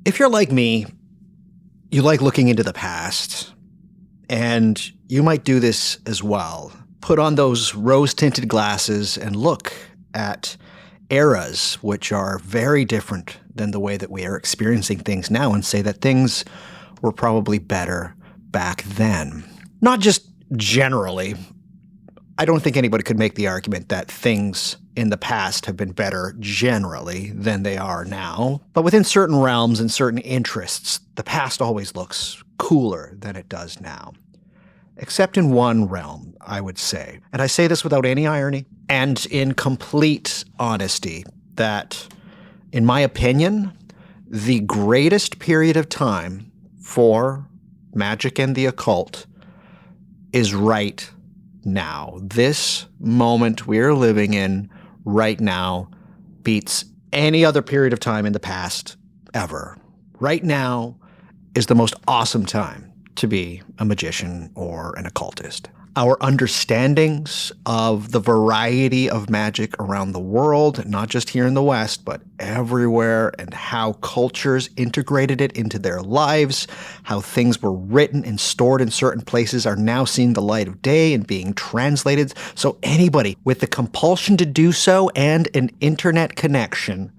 If you're like me, you like looking into the past, and you might do this as well. Put on those rose-tinted glasses and look at eras which are very different than the way that we are experiencing things now and say that things were probably better back then. Not just generally. I don't think anybody could make the argument that things in the past have been better generally than they are now. But within certain realms and certain interests, the past always looks cooler than it does now. Except in one realm, I would say. And I say this without any irony and in complete honesty that, in my opinion, the greatest period of time for magic and the occult is right now. This moment we're living in right now beats any other period of time in the past ever. Right now is the most awesome time to be a magician or an occultist. Our understandings of the variety of magic around the world, not just here in the West, but everywhere, and how cultures integrated it into their lives, how things were written and stored in certain places are now seeing the light of day and being translated. So anybody with the compulsion to do so and an internet connection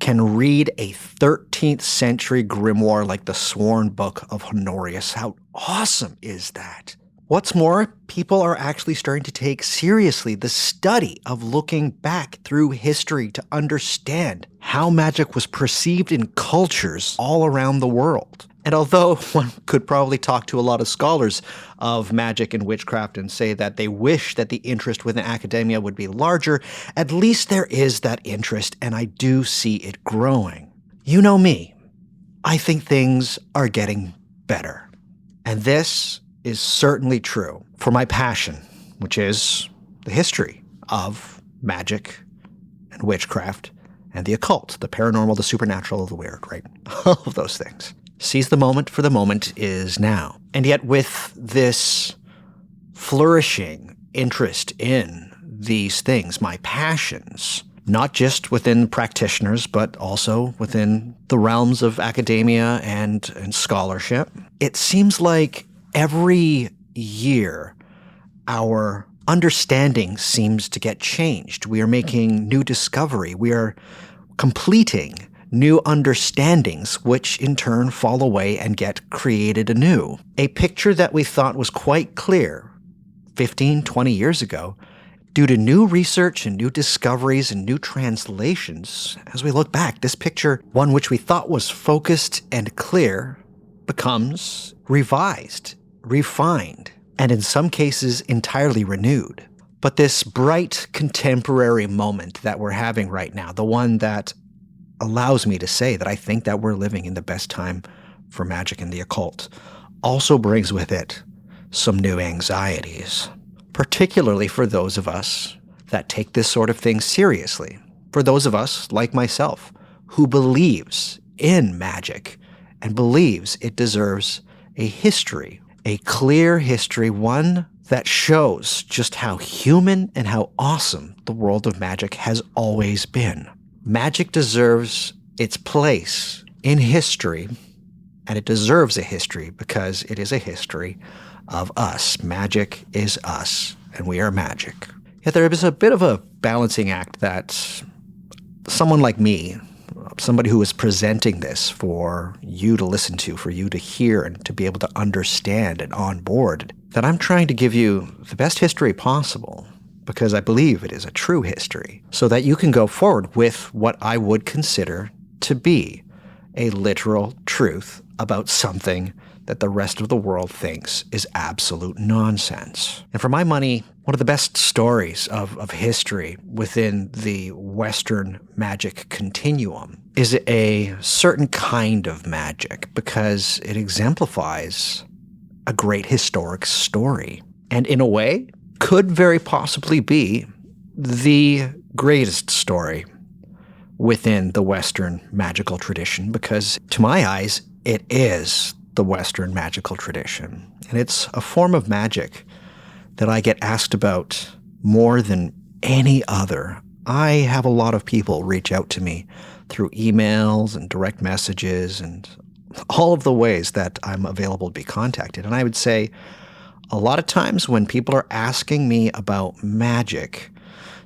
can read a 13th century grimoire like the Sworn Book of Honorius. How awesome is that? What's more, people are actually starting to take seriously the study of looking back through history to understand how magic was perceived in cultures all around the world. And although one could probably talk to a lot of scholars of magic and witchcraft and say that they wish that the interest within academia would be larger, at least there is that interest, and I do see it growing. You know me. I think things are getting better. And this is certainly true for my passion, which is the history of magic and witchcraft and the occult, the paranormal, the supernatural, the weird, right? All of those things. Seize the moment, for the moment is now. And yet with this flourishing interest in these things, my passions, not just within practitioners, but also within the realms of academia and scholarship, it seems like every year our understanding seems to get changed. We are making new discovery. We are completing new understandings, which in turn fall away and get created anew. A picture that we thought was quite clear 15, 20 years ago, due to new research and new discoveries and new translations, as we look back, this picture, one which we thought was focused and clear, becomes revised, refined, and in some cases entirely renewed. But this bright contemporary moment that we're having right now, the one that allows me to say that I think that we're living in the best time for magic and the occult, also brings with it some new anxieties, particularly for those of us that take this sort of thing seriously, for those of us, like myself, who believes in magic and believes it deserves a history, a clear history, one that shows just how human and how awesome the world of magic has always been. Magic deserves its place in history, and it deserves a history because it is a history of us. Magic is us, and we are magic. Yet there is a bit of a balancing act that someone like me, somebody who is presenting this for you to listen to, for you to hear and to be able to understand and on board, that I'm trying to give you the best history possible, because I believe it is a true history, so that you can go forward with what I would consider to be a literal truth about something that the rest of the world thinks is absolute nonsense. And for my money, one of the best stories of history within the Western magic continuum is a certain kind of magic, because it exemplifies a great historic story. And in a way, could very possibly be the greatest story within the Western magical tradition, because to my eyes, it is the Western magical tradition. And it's a form of magic that I get asked about more than any other. I have a lot of people reach out to me through emails and direct messages and all of the ways that I'm available to be contacted. And I would say a lot of times when people are asking me about magic,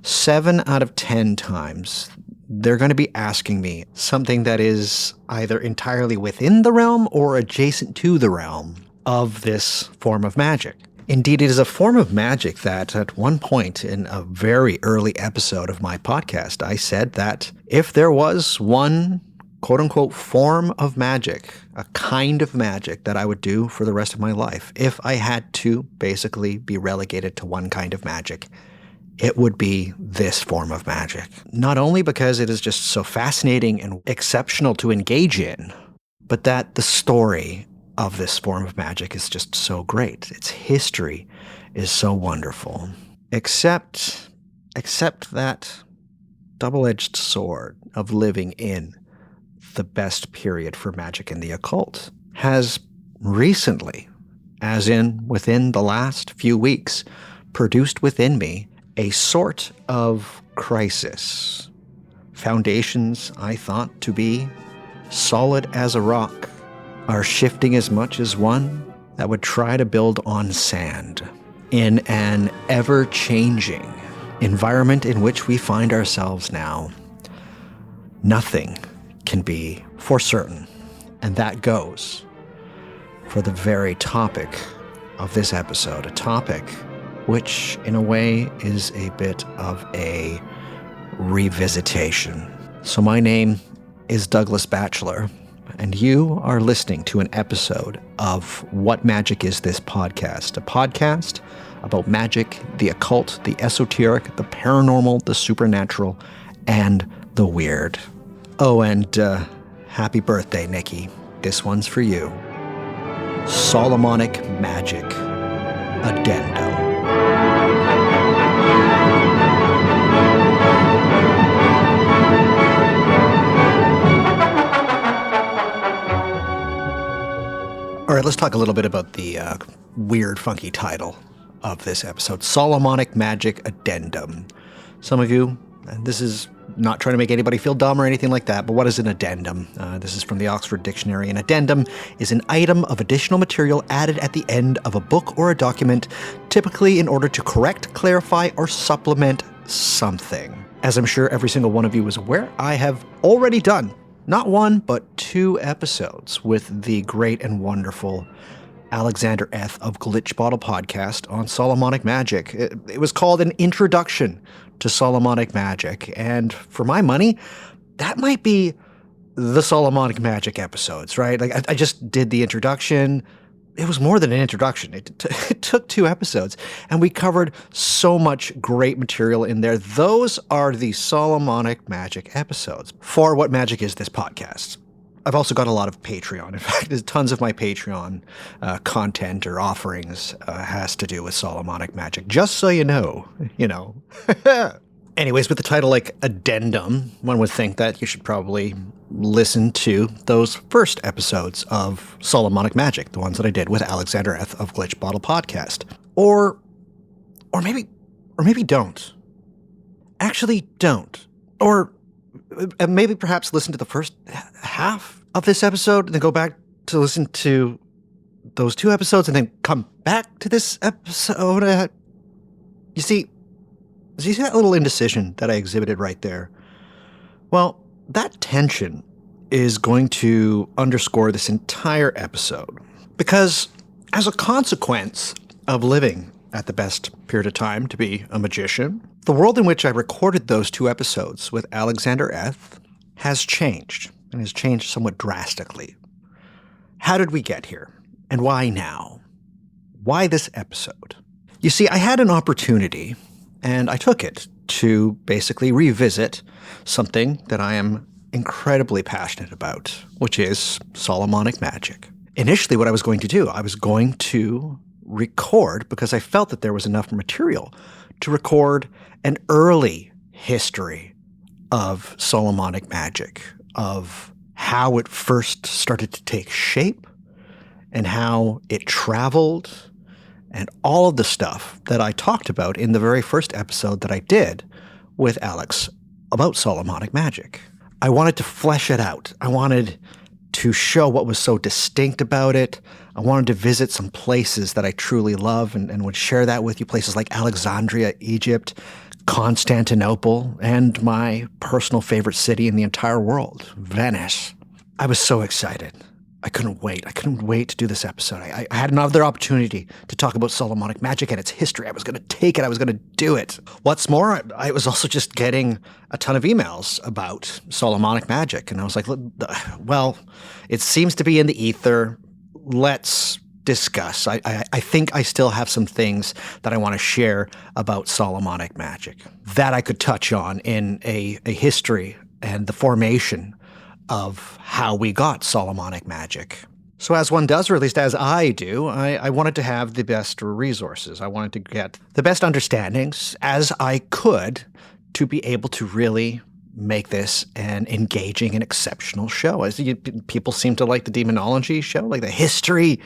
7 out of 10 times, they're going to be asking me something that is either entirely within the realm or adjacent to the realm of this form of magic. Indeed, it is a form of magic that at one point in a very early episode of my podcast, I said that if there was one quote-unquote form of magic, a kind of magic that I would do for the rest of my life, if I had to basically be relegated to one kind of magic, it would be this form of magic. Not only because it is just so fascinating and exceptional to engage in, but that the story of this form of magic is just so great. Its history is so wonderful. Except that double-edged sword of living in the best period for magic in the occult has recently, as in within the last few weeks, produced within me a sort of crisis. Foundations I thought to be solid as a rock are shifting as much as one that would try to build on sand. In an ever-changing environment in which we find ourselves now, nothing can be for certain, and that goes for the very topic of this episode, a topic which in a way is a bit of a revisitation. So my name is Douglas Batchelor, and you are listening to an episode of What Magic Is This Podcast, a podcast about magic, the occult, the esoteric, the paranormal, the supernatural, and the weird. Oh, and happy birthday, Nikki. This one's for you. Solomonic Magic, Addendum. All right, let's talk a little bit about the weird, funky title of this episode, Solomonic Magic Addendum. Some of you, and this is not trying to make anybody feel dumb or anything like that, but what is an addendum? This is from the Oxford Dictionary. An addendum is an item of additional material added at the end of a book or a document, typically in order to correct, clarify, or supplement something. As I'm sure every single one of you is aware, I have already done not one, but 2 episodes with the great and wonderful Alexander Eth of Glitch Bottle Podcast on Solomonic Magic. It was called An Introduction to Solomonic Magic, and for my money, that might be the Solomonic Magic episodes, right? Like, I just did the introduction. It was more than an introduction. It took 2 episodes, and we covered so much great material in there. Those are the Solomonic Magic episodes for What Magic Is This Podcast. I've also got a lot of Patreon. In fact, there's tons of my Patreon content or offerings has to do with Solomonic Magic. Just so you know. Anyways, with the title like Addendum, one would think that you should probably listen to those first episodes of Solomonic Magic, the ones that I did with Alexander Eth of Glitch Bottle Podcast. Or maybe don't. Actually don't. Or maybe perhaps listen to the first half of this episode and then go back to listen to those 2 episodes and then come back to this episode. You see that little indecision that I exhibited right there? Well, that tension is going to underscore this entire episode, because as a consequence of living at the best period of time to be a magician, the world in which I recorded those 2 episodes with Alexander Eth has changed, and has changed somewhat drastically. How did we get here? And why now? Why this episode? You see, I had an opportunity, and I took it, to basically revisit something that I am incredibly passionate about, which is Solomonic Magic. Initially, what I was going to do, I was going to record, because I felt that there was enough material to record an early history of Solomonic Magic, of how it first started to take shape and how it traveled and all of the stuff that I talked about in the very first episode that I did with Alex about Solomonic Magic. I wanted to flesh it out. I wanted to show what was so distinct about it. I wanted to visit some places that I truly love and would share that with you, places like Alexandria, Egypt, Constantinople, and my personal favorite city in the entire world, Venice. I was so excited. I couldn't wait. I couldn't wait to do this episode. I had another opportunity to talk about Solomonic magic and its history. I was going to take it. I was going to do it. What's more, I was also just getting a ton of emails about Solomonic magic. And I was like, well, it seems to be in the ether. Let's discuss. I think I still have some things that I want to share about Solomonic magic that I could touch on in a history and the formation of how we got Solomonic magic. So as one does, or at least as I do, I wanted to have the best resources. I wanted to get the best understandings as I could to be able to really make this an engaging and exceptional show. As people seem to like the demonology show, like the history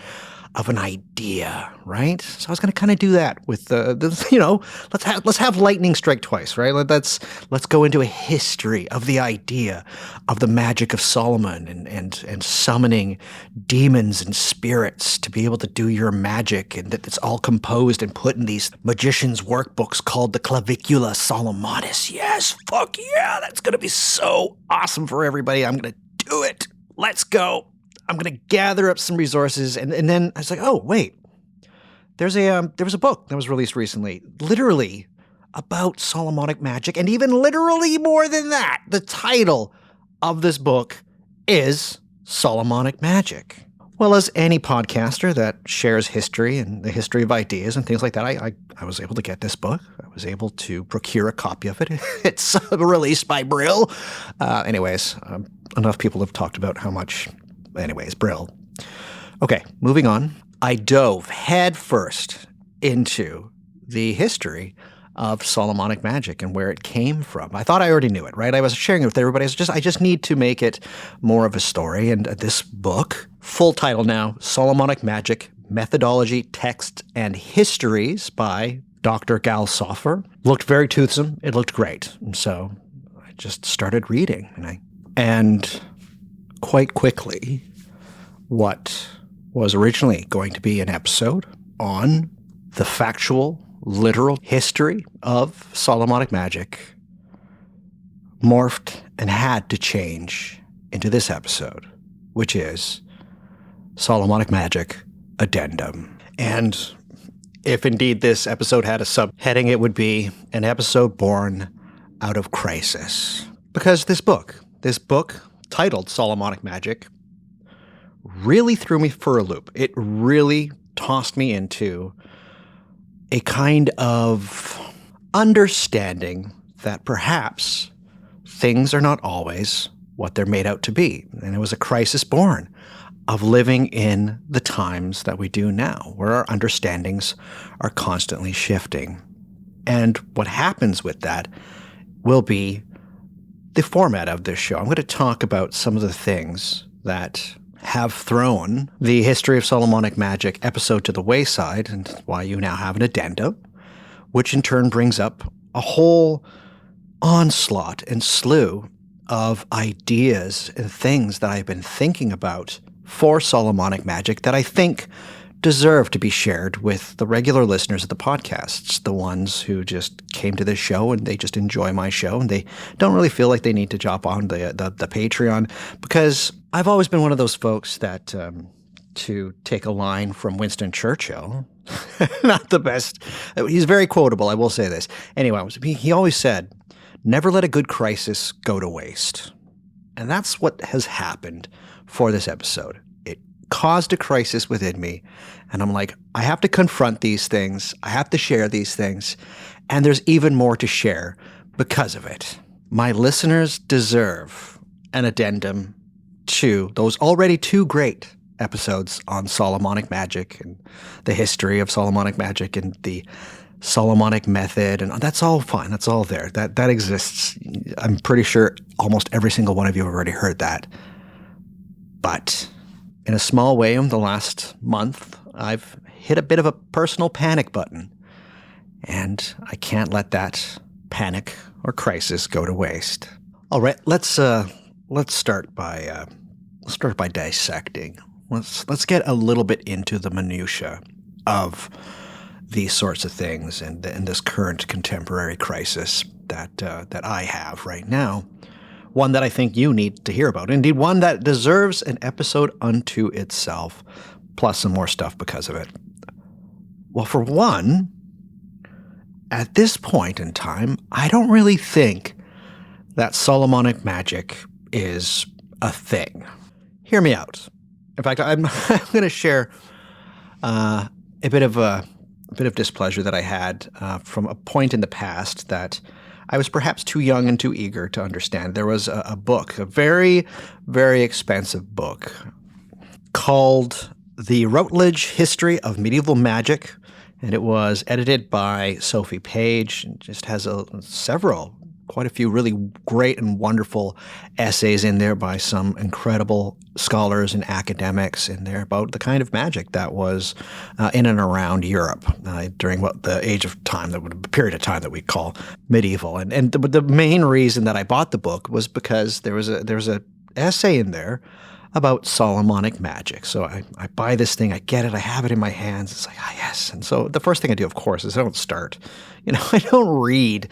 of an idea, right? So I was going to kind of do that with let's have lightning strike twice, right? Let's go into a history of the idea of the magic of Solomon and summoning demons and spirits to be able to do your magic, and that it's all composed and put in these magicians' workbooks called the Clavicula Solomonis. Yes, fuck yeah, that's going to be so awesome for everybody. I'm going to do it. Let's go. I'm going to gather up some resources. And then I was like, oh, wait, there was a book that was released recently, literally about Solomonic magic. And even literally more than that, the title of this book is Solomonic Magic. Well, as any podcaster that shares history and the history of ideas and things like that, I was able to get this book. I was able to procure a copy of it. It's released by Brill. Enough people have talked about how much... Anyways, Brill. Okay, moving on. I dove headfirst into the history of Solomonic magic and where it came from. I thought I already knew it, right? I was sharing it with everybody. I just need to make it more of a story. And this book, full title now, Solomonic Magic, Methodology, Texts, and Histories by Dr. Gal Soffer, looked very toothsome. It looked great. And so I just started reading. And quite quickly, what was originally going to be an episode on the factual, literal history of Solomonic magic morphed and had to change into this episode, which is Solomonic Magic Addendum. And if indeed this episode had a subheading, it would be an episode born out of crisis. Because this book titled Solomonic Magic really threw me for a loop. It really tossed me into a kind of understanding that perhaps things are not always what they're made out to be. And it was a crisis born of living in the times that we do now, where our understandings are constantly shifting. And what happens with that will be the format of this show. I'm going to talk about some of the things that have thrown the history of Solomonic magic episode to the wayside, and why you now have an addendum, which in turn brings up a whole onslaught and slew of ideas and things that I've been thinking about for Solomonic magic that I think deserve to be shared with the regular listeners of the podcasts, the ones who just came to this show and they just enjoy my show and they don't really feel like they need to jump on the Patreon, because I've always been one of those folks that, to take a line from Winston Churchill, not the best, he's very quotable, I will say this. Anyway, he always said, never let a good crisis go to waste. And that's what has happened for this episode. It caused a crisis within me. And I'm like, I have to confront these things. I have to share these things. And there's even more to share because of it. My listeners deserve an addendum to those already two great episodes on Solomonic magic and the history of Solomonic magic and the Solomonic method. And that's all fine. That's all there. That exists. I'm pretty sure almost every single one of you have already heard that. But in a small way, in the last month, I've hit a bit of a personal panic button, and I can't let that panic or crisis go to waste. All right, let's let's start by dissecting. Let's get a little bit into the minutia of these sorts of things and this current contemporary crisis that I have right now. One that I think you need to hear about. Indeed, one that deserves an episode unto itself, plus some more stuff because of it. Well, for one, at this point in time, I don't really think that Solomonic magic is a thing. Hear me out. In fact, I'm going to share a bit of displeasure that I had from a point in the past that I was perhaps too young and too eager to understand. There was a book, a very, very expensive book called The Routledge History of Medieval Magic, and it was edited by Sophie Page. It just has quite a few really great and wonderful essays in there by some incredible scholars and academics in there about the kind of magic that was in and around Europe during the period of time that we call medieval. And the main reason that I bought the book was because there was a essay in there about Solomonic magic. So I buy this thing, I get it, I have it in my hands. It's like, yes. And so the first thing I do, of course, is I don't start. I don't read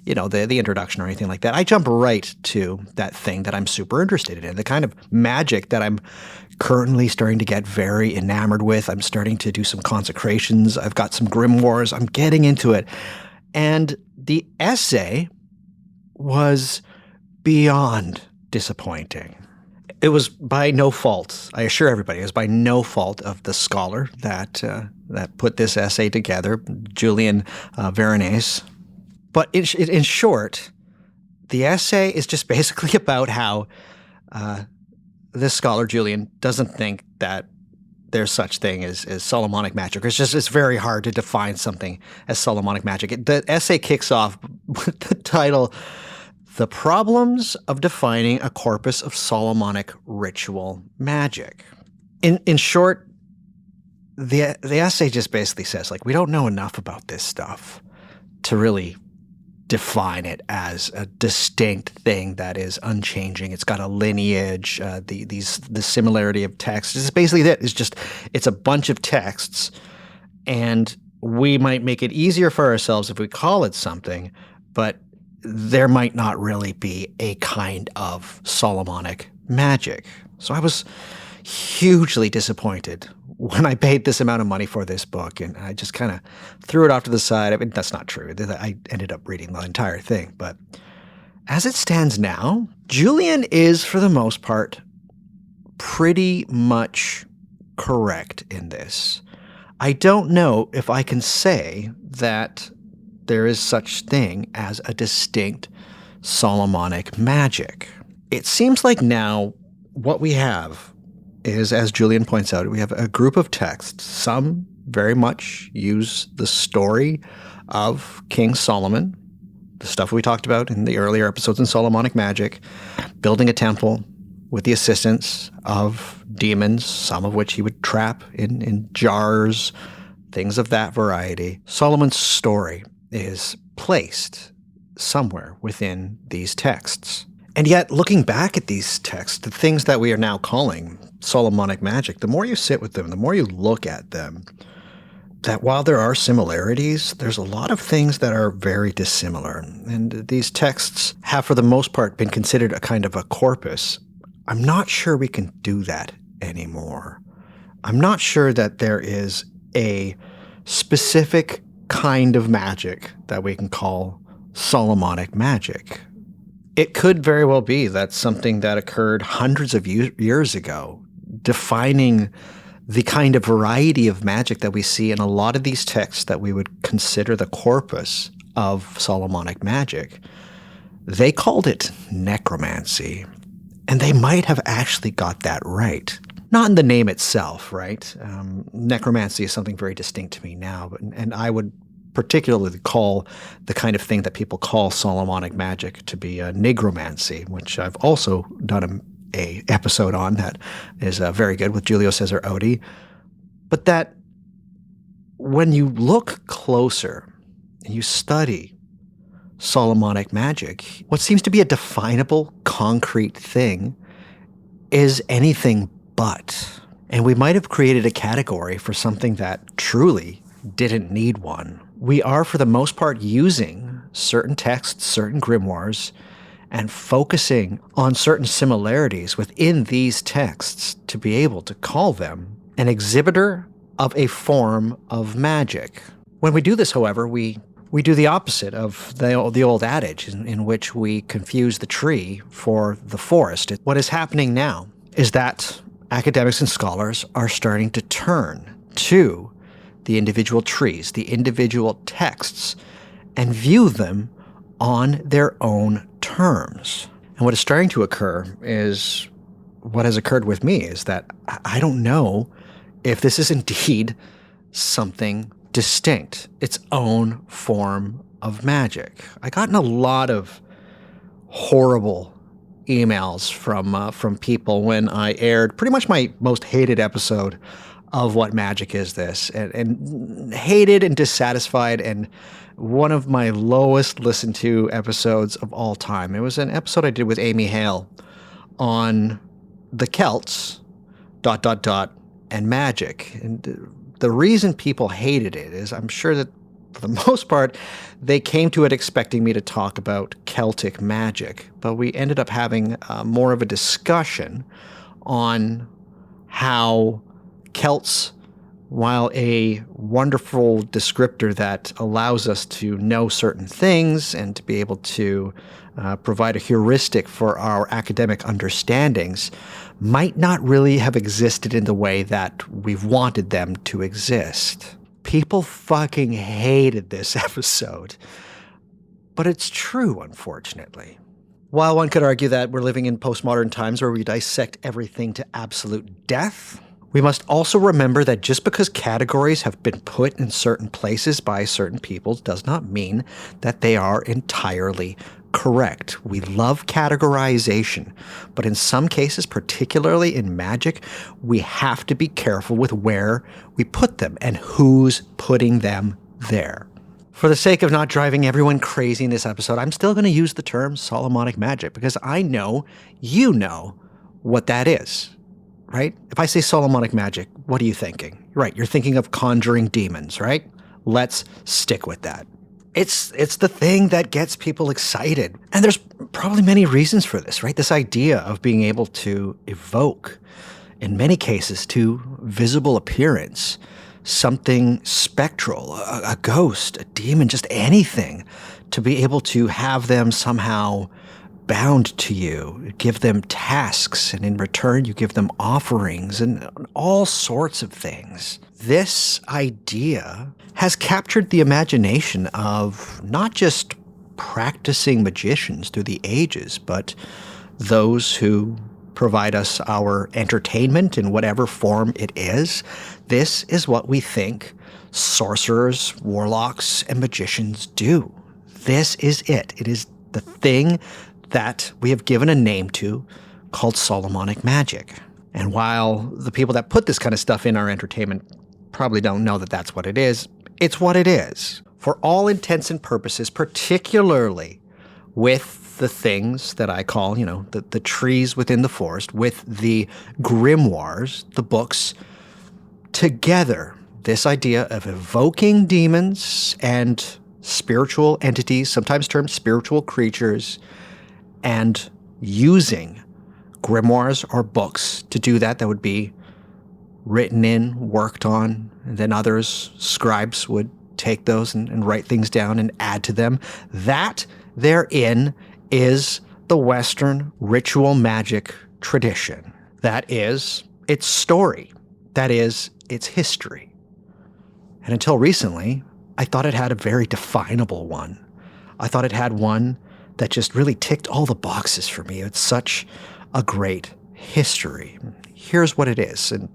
the introduction or anything like that. I jump right to that thing that I'm super interested in, the kind of magic that I'm currently starting to get very enamored with. I'm starting to do some consecrations. I've got some grimoires. I'm getting into it. And the essay was beyond disappointing. It was by no fault, I assure everybody, it was by no fault of the scholar that put this essay together, Julian Veronese. But in short, the essay is just basically about how this scholar, Julian, doesn't think that there's such thing as Solomonic magic. It's very hard to define something as Solomonic magic. The essay kicks off with the title, The Problems of Defining a Corpus of Solomonic Ritual Magic. In short, the essay just basically says, we don't know enough about this stuff to really define it as a distinct thing that is unchanging. It's got a lineage, the similarity of text. It's basically that. It's a bunch of texts, and we might make it easier for ourselves if we call it something, but there might not really be a kind of Solomonic magic. So I was hugely disappointed when I paid this amount of money for this book, and I just kind of threw it off to the side. I mean, that's not true. I ended up reading the entire thing. But as it stands now, Julian is, for the most part, pretty much correct in this. I don't know if I can say that there is such thing as a distinct Solomonic magic. It seems like now what we have is, as Julian points out, we have a group of texts. Some very much use the story of King Solomon, the stuff we talked about in the earlier episodes in Solomonic Magic, building a temple with the assistance of demons, some of which he would trap in jars, things of that variety. Solomon's story is placed somewhere within these texts. And yet, looking back at these texts, the things that we are now calling Solomonic magic, the more you sit with them, the more you look at them, that while there are similarities, there's a lot of things that are very dissimilar. And these texts have, for the most part, been considered a kind of a corpus. I'm not sure we can do that anymore. I'm not sure that there is a specific kind of magic that we can call Solomonic magic. It could very well be that something that occurred hundreds of years ago, defining the kind of variety of magic that we see in a lot of these texts that we would consider the corpus of Solomonic magic. They called it necromancy, and they might have actually got that right. Not in the name itself, right? Necromancy is something very distinct to me now, and I would particularly call the kind of thing that people call Solomonic magic to be a nigromancy, which I've also done a episode on that is very good with Julio Cesar Odi. But that when you look closer and you study Solomonic Magic, what seems to be a definable, concrete thing is anything but. And we might have created a category for something that truly didn't need one. We are, for the most part, using certain texts, certain grimoires, and focusing on certain similarities within these texts to be able to call them an exhibitor of a form of magic. When we do this, however, we do the opposite of the old adage in which we confuse the tree for the forest. What is happening now is that academics and scholars are starting to turn to the individual trees, the individual texts, and view them on their own terms. And what is starting to occur is what has occurred with me is that I don't know if this is indeed something distinct, its own form of magic. I got in a lot of horrible emails from people when I aired pretty much my most hated episode of What Magic Is This, and hated and dissatisfied, and one of my lowest listened to episodes of all time. It was an episode I did with Amy Hale on the Celts, ... and magic. And the reason people hated it is I'm sure that for the most part, they came to it expecting me to talk about Celtic magic, but we ended up having more of a discussion on how Celts, while a wonderful descriptor that allows us to know certain things and to be able to provide a heuristic for our academic understandings, might not really have existed in the way that we've wanted them to exist. People fucking hated this episode. But it's true, unfortunately. While one could argue that we're living in postmodern times where we dissect everything to absolute death, we must also remember that just because categories have been put in certain places by certain people does not mean that they are entirely correct. We love categorization, but in some cases, particularly in magic, we have to be careful with where we put them and who's putting them there. For the sake of not driving everyone crazy in this episode, I'm still going to use the term Solomonic Magic because I know you know what that is. Right? If I say Solomonic Magic, what are you thinking? Right, you're thinking of conjuring demons, right? Let's stick with that. It's the thing that gets people excited. And there's probably many reasons for this, right? This idea of being able to evoke, in many cases, to visible appearance, something spectral, a ghost, a demon, just anything, to be able to have them somehow bound to you, give them tasks, and in return you give them offerings and all sorts of things. This idea has captured the imagination of not just practicing magicians through the ages, but those who provide us our entertainment in whatever form it is. This is what we think sorcerers, warlocks, and magicians do. This is it. It is the thing that we have given a name to called Solomonic Magic. And while the people that put this kind of stuff in our entertainment probably don't know that that's what it is, it's what it is. For all intents and purposes, particularly with the things that I call, the trees within the forest, with the grimoires, the books, together, this idea of evoking demons and spiritual entities, sometimes termed spiritual creatures, and using grimoires or books to do that would be written in, worked on, and then others, scribes, would take those and write things down and add to them. That therein is the Western ritual magic tradition. That is its story. That is its history. And until recently, I thought it had a very definable one. I thought it had one that just really ticked all the boxes for me. It's such a great history. Here's what it is. And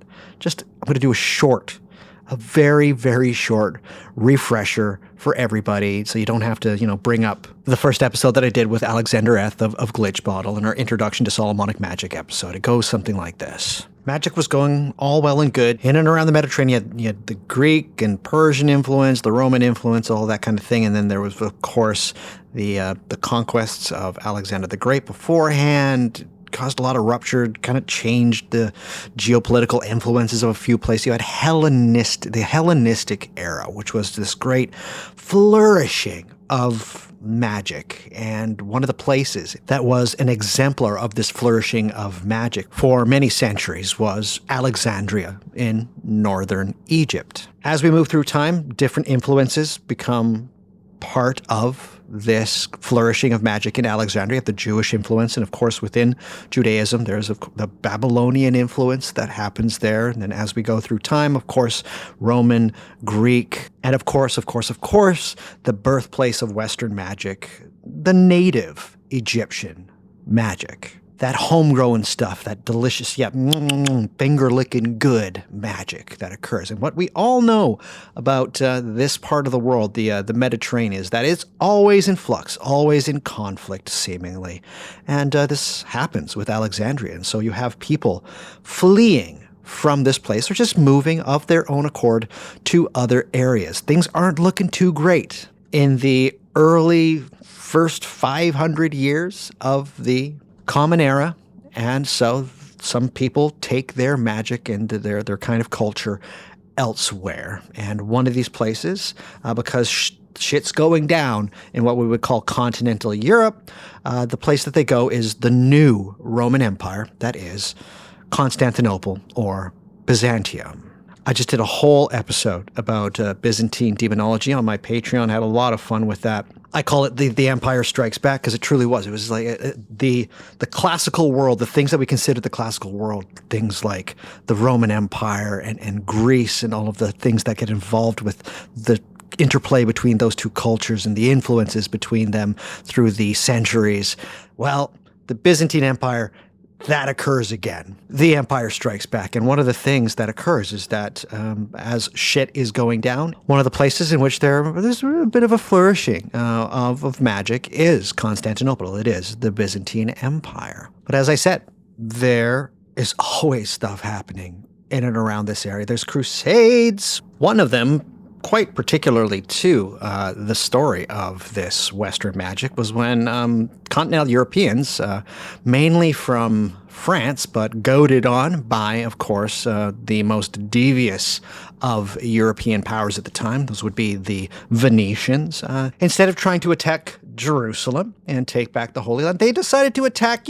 I'm going to do a very, very short refresher for everybody so you don't have to, bring up the first episode that I did with Alexander Eth of Glitch Bottle in our Introduction to Solomonic Magic episode. It goes something like this. Magic was going all well and good. In and around the Mediterranean, you had the Greek and Persian influence, the Roman influence, all that kind of thing. And then there was, of course, the conquests of Alexander the Great beforehand. Caused a lot of rupture, kind of changed the geopolitical influences of a few places. You had the Hellenistic era, which was this great flourishing of magic. And one of the places that was an exemplar of this flourishing of magic for many centuries was Alexandria in northern Egypt. As we move through time, different influences become part of this flourishing of magic in Alexandria, the Jewish influence, and of course within Judaism there's the Babylonian influence that happens there, and then as we go through time, of course, Roman, Greek, and of course, the birthplace of Western magic, the native Egyptian magic. That homegrown stuff, that delicious, finger-licking good magic that occurs. And what we all know about this part of the world, the Mediterranean, is that it's always in flux, always in conflict, seemingly. And this happens with Alexandria. And so you have people fleeing from this place, or just moving of their own accord to other areas. Things aren't looking too great in the early first 500 years of the Common Era, and so some people take their magic and their kind of culture elsewhere. And one of these places, because shit's going down in what we would call continental Europe, the place that they go is the new Roman Empire, that is Constantinople or Byzantium. I just did a whole episode about Byzantine demonology on my Patreon. I had a lot of fun with that. I call it the Empire Strikes Back because it truly was. It was like the classical world, the things that we consider the classical world, things like the Roman Empire and Greece and all of the things that get involved with the interplay between those two cultures and the influences between them through the centuries. Well, the Byzantine Empire, that occurs again. The Empire Strikes Back. And one of the things that occurs is that as shit is going down, one of the places in which there's a bit of a flourishing of magic is Constantinople. It is the Byzantine Empire. But as I said, there is always stuff happening in and around this area. There's crusades. One of them, quite particularly to the story of this Western magic, was when continental Europeans, mainly from France, but goaded on by, of course, the most devious of European powers at the time, those would be the Venetians, instead of trying to attack Jerusalem and take back the Holy Land, they decided to attack,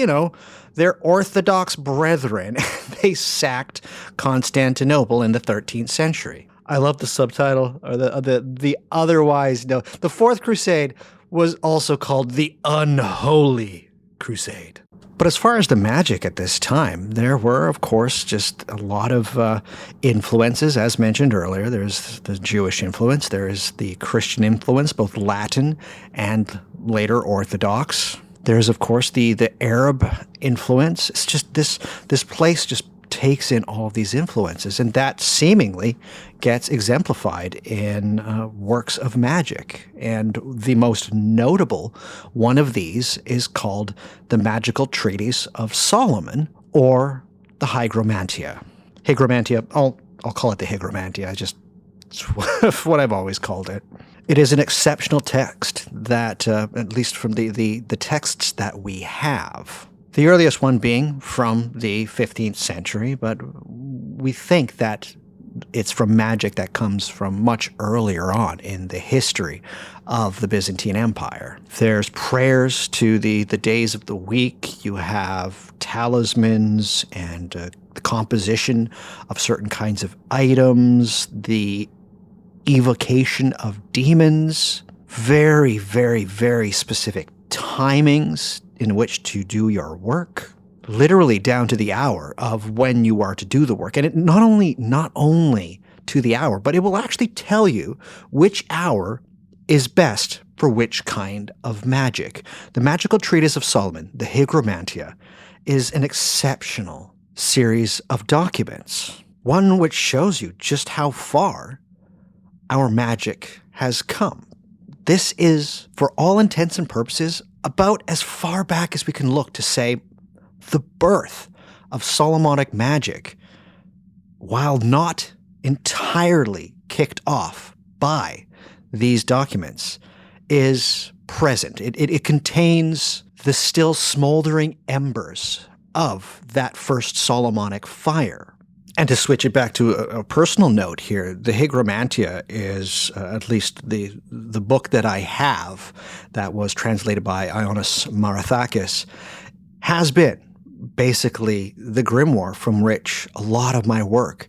their Orthodox brethren. They sacked Constantinople in the 13th century. I love the subtitle, or the otherwise, no. The Fourth Crusade was also called the Unholy Crusade. But as far as the magic at this time, there were, of course, just a lot of influences, as mentioned earlier. There's the Jewish influence, there is the Christian influence, both Latin and later Orthodox. There's, of course, the Arab influence. It's just this place just takes in all of these influences, and that seemingly gets exemplified in works of magic. And the most notable one of these is called the Magical Treatise of Solomon, or the Hygromantia. Hygromantia, I'll call it the Hygromantia. It's what I've always called it. It is an exceptional text that, at least from the texts that we have, the earliest one being from the 15th century, but we think that it's from magic that comes from much earlier on in the history of the Byzantine Empire. There's prayers to the days of the week. You have talismans and the composition of certain kinds of items, the evocation of demons, very, very, very specific timings in which to do your work, literally down to the hour of when you are to do the work. And it not only to the hour, but it will actually tell you which hour is best for which kind of magic. The Magical Treatise of Solomon, the Hygromantia, is an exceptional series of documents, one which shows you just how far our magic has come. This is, for all intents and purposes, about as far back as we can look to say the birth of Solomonic magic while not entirely kicked off by these documents, is present. It contains the still smoldering embers of that first Solomonic fire. And to switch it back to a personal note here, the Hygromantia is, at least the book that I have that was translated by Ioannis Marathakis, has been basically the grimoire from which a lot of my work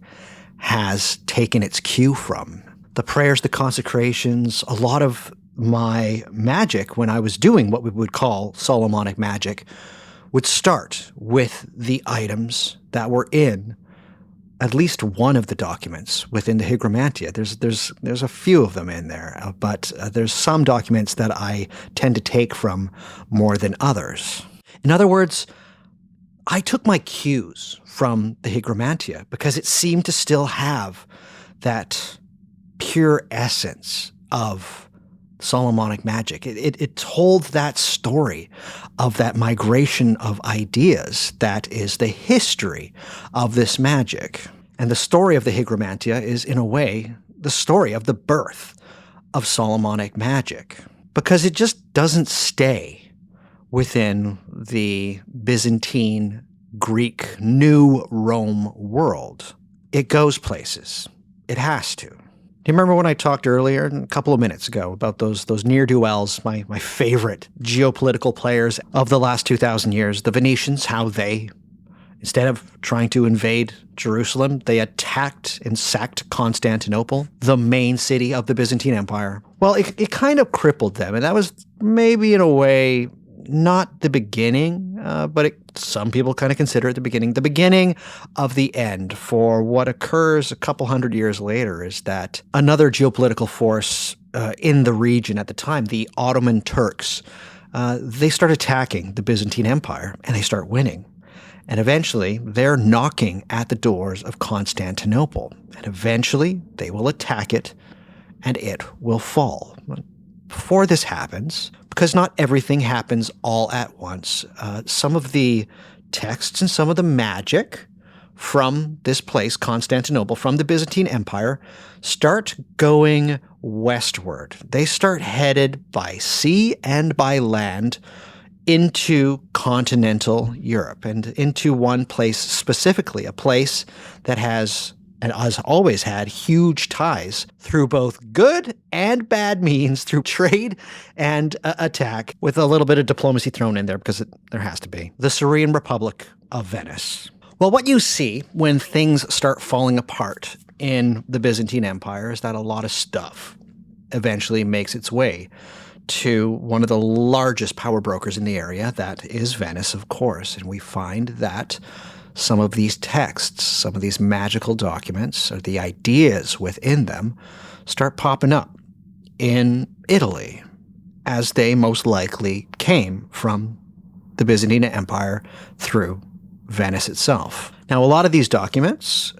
has taken its cue from. The prayers, the consecrations, a lot of my magic when I was doing what we would call Solomonic magic would start with the items that were in at least one of the documents within the Hygromantia. There's a few of them in there, but there's some documents that I tend to take from more than others. In other words, I took my cues from the Hygromantia because it seemed to still have that pure essence of Solomonic magic. It told that story of that migration of ideas that is the history of this magic. And the story of the Hygromantia is, in a way, the story of the birth of Solomonic magic, because it just doesn't stay within the Byzantine, Greek, New Rome world. It goes places. It has to. Do you remember when I talked earlier, a couple of minutes ago, about those ne'er-do-wells, my favorite geopolitical players of the last 2,000 years, the Venetians, how they, instead of trying to invade Jerusalem, they attacked and sacked Constantinople, the main city of the Byzantine Empire. Well, it kind of crippled them, and that was maybe in a way not the beginning, but some people kind of consider it the beginning of the end. For what occurs a couple hundred years later is that another geopolitical force in the region at the time, the Ottoman Turks, they start attacking the Byzantine Empire, and they start winning. And eventually, they're knocking at the doors of Constantinople. And eventually, they will attack it, and it will fall. Before this happens, because not everything happens all at once, some of the texts and some of the magic from this place, Constantinople, from the Byzantine Empire, start going westward. They start headed by sea and by land into continental Europe, and into one place specifically, a place that has, and has always had, huge ties through both good and bad means, through trade and attack, with a little bit of diplomacy thrown in there because there has to be. The Serene Republic of Venice. Well, what you see when things start falling apart in the Byzantine Empire is that a lot of stuff eventually makes its way to one of the largest power brokers in the area, that is Venice, of course. And we find that some of these texts, some of these magical documents, or the ideas within them, start popping up in Italy, as they most likely came from the Byzantine Empire through Venice itself. Now, a lot of these documents,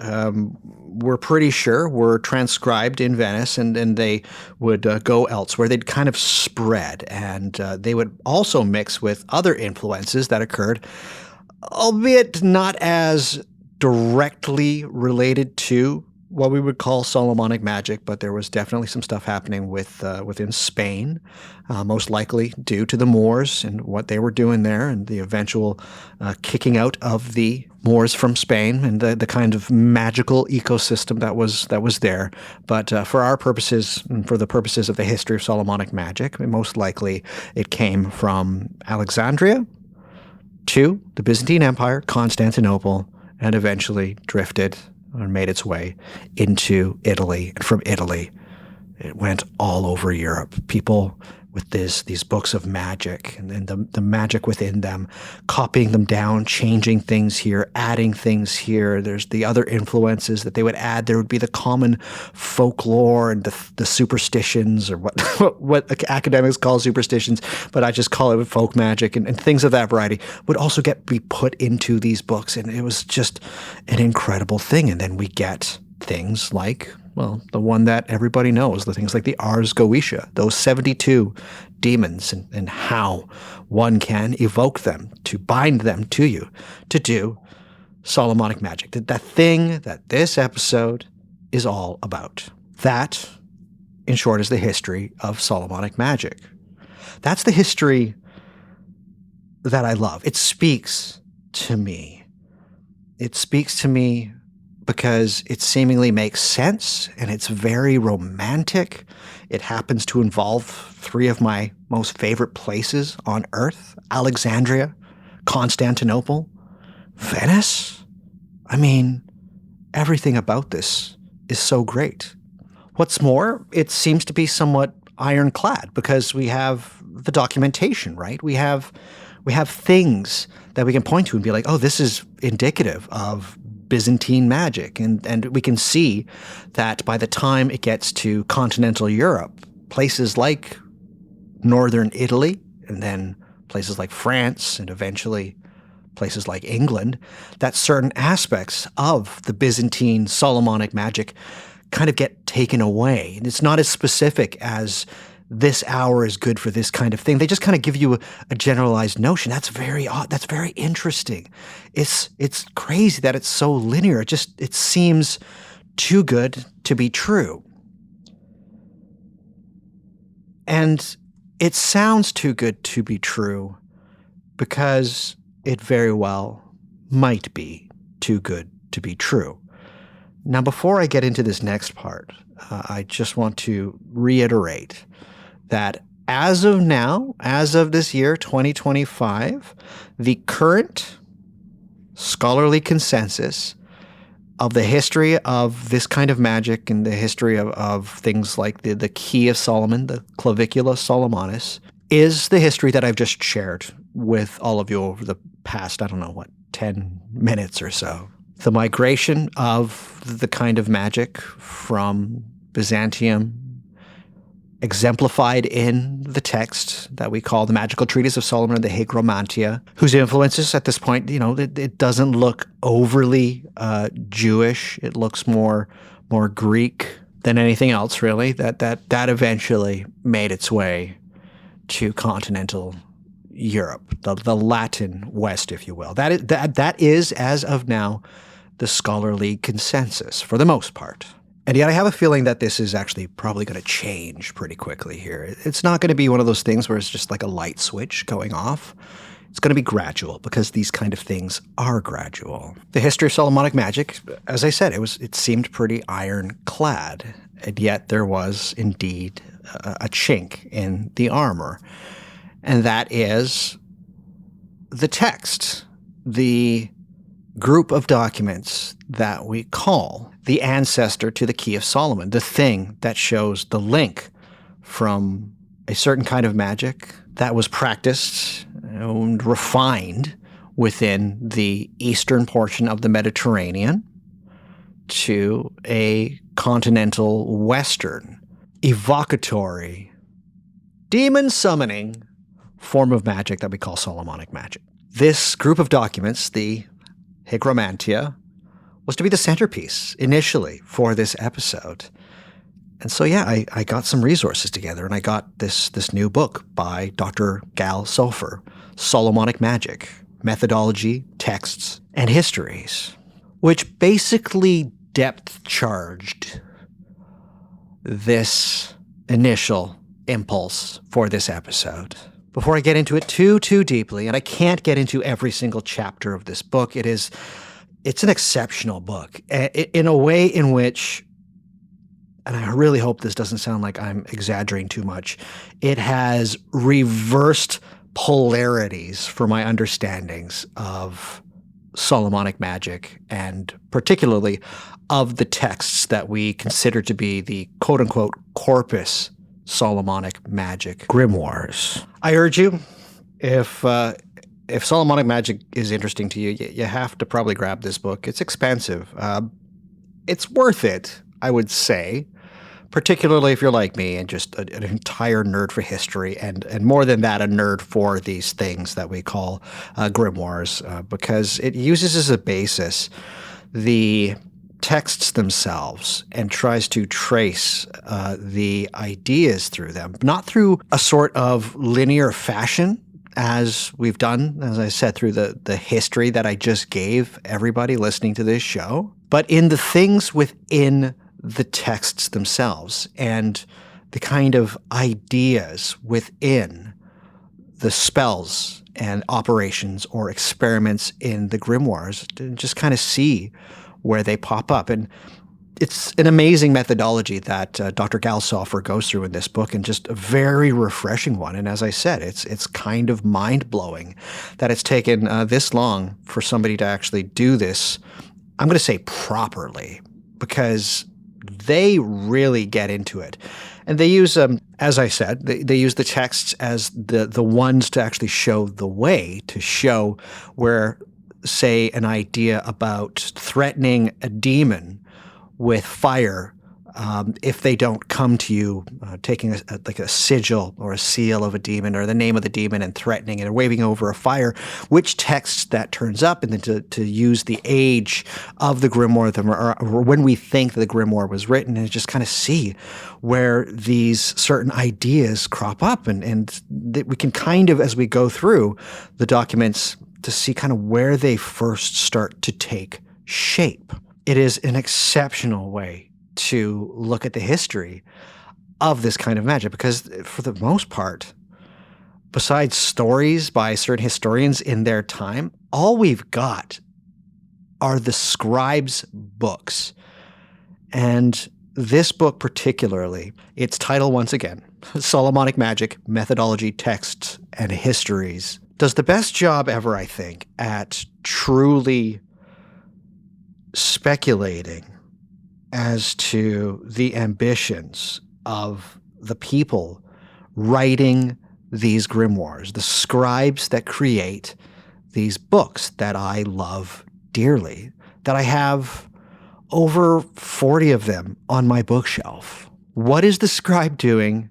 we're pretty sure were transcribed in Venice, and they would go elsewhere. They'd kind of spread, and they would also mix with other influences that occurred, albeit not as directly related to what we would call Solomonic magic, but there was definitely some stuff happening within Spain, most likely due to the Moors and what they were doing there, and the eventual kicking out of the Moors from Spain, and the kind of magical ecosystem that was there. But for our purposes, and for the purposes of the history of Solomonic magic, most likely it came from Alexandria to the Byzantine Empire, Constantinople, and eventually drifted or made its way into Italy. And from Italy, it went all over Europe. People with these books of magic, and then the magic within them, copying them down, changing things here, adding things here. There's the other influences that they would add. There would be the common folklore and the superstitions, or what academics call superstitions, but I just call it folk magic, and things of that variety would also be put into these books. And it was just an incredible thing. And then we get things like, well, the one that everybody knows, the things like the Ars Goetia, those 72 demons, and how one can evoke them, to bind them to you, to do Solomonic Magic, the thing that this episode is all about. That, in short, is the history of Solomonic Magic. That's the history that I love. It speaks to me. It speaks to me because it seemingly makes sense and it's very romantic. It happens to involve three of my most favorite places on Earth: Alexandria, Constantinople, Venice. I mean, everything about this is so great. What's more, it seems to be somewhat ironclad because we have the documentation, right? We have things that we can point to and be like, oh, this is indicative of Byzantine magic. And we can see that by the time it gets to continental Europe, places like northern Italy, and then places like France, and eventually places like England, that certain aspects of the Byzantine Solomonic magic kind of get taken away. And it's not as specific as this hour is good for this kind of thing. They just kind of give you a generalized notion. That's very odd. That's very interesting. It's crazy that it's so linear. It seems too good to be true. And it sounds too good to be true because it very well might be too good to be true. Now, before I get into this next part, I just want to reiterate that as of now, as of this year, 2025, the current scholarly consensus of the history of this kind of magic and the history of things like the Key of Solomon, the Clavicula Solomonis, is the history that I've just shared with all of you over the past, 10 minutes or so. The migration of the kind of magic from Byzantium, exemplified in the text that we call the Magical Treatise of Solomon, the Hygromantia, whose influences at this point, it doesn't look overly Jewish. It looks more Greek than anything else, really. That eventually made its way to continental Europe, the Latin West, if you will. That is, as of now, the scholarly consensus for the most part. And yet I have a feeling that this is actually probably going to change pretty quickly here. It's not going to be one of those things where it's just like a light switch going off. It's going to be gradual because these kind of things are gradual. The history of Solomonic magic, as I said, it seemed pretty ironclad, and yet there was indeed a chink in the armor. And that is the text, the group of documents that we call the ancestor to the Key of Solomon, the thing that shows the link from a certain kind of magic that was practiced and refined within the eastern portion of the Mediterranean to a continental western, evocatory, demon-summoning form of magic that we call Solomonic magic. This group of documents, the Hygromantia, was to be the centerpiece initially for this episode. And so, I got some resources together, and I got this new book by Dr. Gal Sofer, Solomonic Magic, Methodology, Texts, and Histories, which basically depth-charged this initial impulse for this episode. Before I get into it too deeply, and I can't get into every single chapter of this book, it's an exceptional book in a way in which, and I really hope this doesn't sound like I'm exaggerating too much, it has reversed polarities for my understandings of Solomonic magic, and particularly of the texts that we consider to be the quote-unquote corpus Solomonic Magic Grimoires. I urge you, if Solomonic Magic is interesting to you, you have to probably grab this book. It's expensive. It's worth it, I would say, particularly if you're like me and just an entire nerd for history, and more than that, a nerd for these things that we call grimoires, because it uses as a basis the texts themselves and tries to trace the ideas through them, not through a sort of linear fashion, as we've done, as I said, through the history that I just gave everybody listening to this show, but in the things within the texts themselves and the kind of ideas within the spells and operations or experiments in the grimoires, to just kind of see where they pop up. And it's an amazing methodology that Dr. Galsoffer goes through in this book, and just a very refreshing one. And as I said, it's kind of mind-blowing that it's taken this long for somebody to actually do this, I'm going to say properly, because they really get into it. And they use, as I said, they use the texts as the ones to actually show the way, to show where, say, an idea about threatening a demon with fire, if they don't come to you, taking a sigil or a seal of a demon or the name of the demon and threatening it or waving over a fire, which text that turns up, and then to use the age of the grimoire, or when we think the grimoire was written, and just kind of see where these certain ideas crop up, and we can kind of, as we go through the documents, to see kind of where they first start to take shape. It is an exceptional way to look at the history of this kind of magic, because for the most part, besides stories by certain historians in their time, all we've got are the scribes' books. And this book particularly, its title once again, Solomonic Magic, Methodology, Texts, and Histories, does the best job ever, I think, at truly speculating as to the ambitions of the people writing these grimoires, the scribes that create these books that I love dearly, that I have over 40 of them on my bookshelf. What is the scribe doing?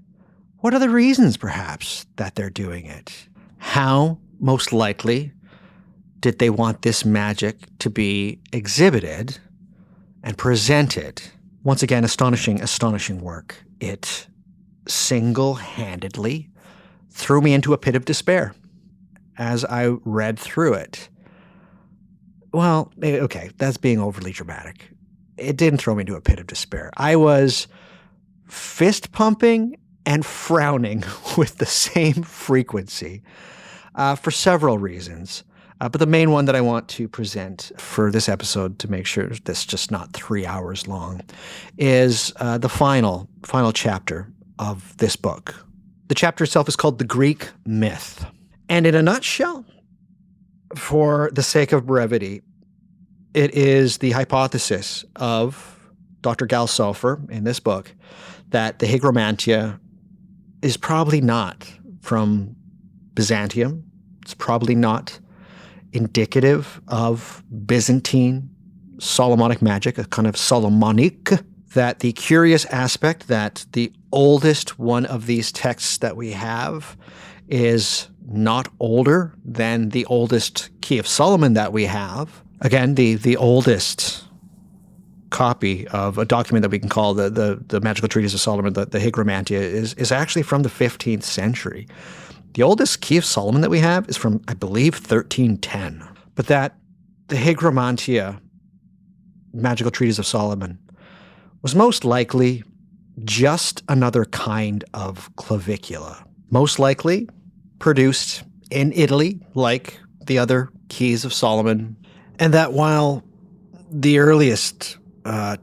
What are the reasons, perhaps, that they're doing it? How, most likely, did they want this magic to be exhibited and presented? Once again, astonishing, astonishing work. It single-handedly threw me into a pit of despair as I read through it. Well, okay, that's being overly dramatic. It didn't throw me into a pit of despair. I was fist-pumping and frowning with the same frequency for several reasons. But the main one that I want to present for this episode, to make sure this is just not 3 hours long, is the final chapter of this book. The chapter itself is called The Greek Myth. And in a nutshell, for the sake of brevity, it is the hypothesis of Dr. Galsoffer in this book that the hygromantia is probably not from Byzantium. It's probably not indicative of Byzantine Solomonic magic, a kind of Solomonic, that the curious aspect that the oldest one of these texts that we have is not older than the oldest Key of Solomon that we have. Again, the oldest copy of a document that we can call the Magical Treatise of Solomon, the Hygromantia, is actually from the 15th century. The oldest Key of Solomon that we have is from, I believe, 1310. But that the Hygromantia, Magical Treatise of Solomon, was most likely just another kind of clavicula. Most likely produced in Italy, like the other Keys of Solomon. And that while the earliest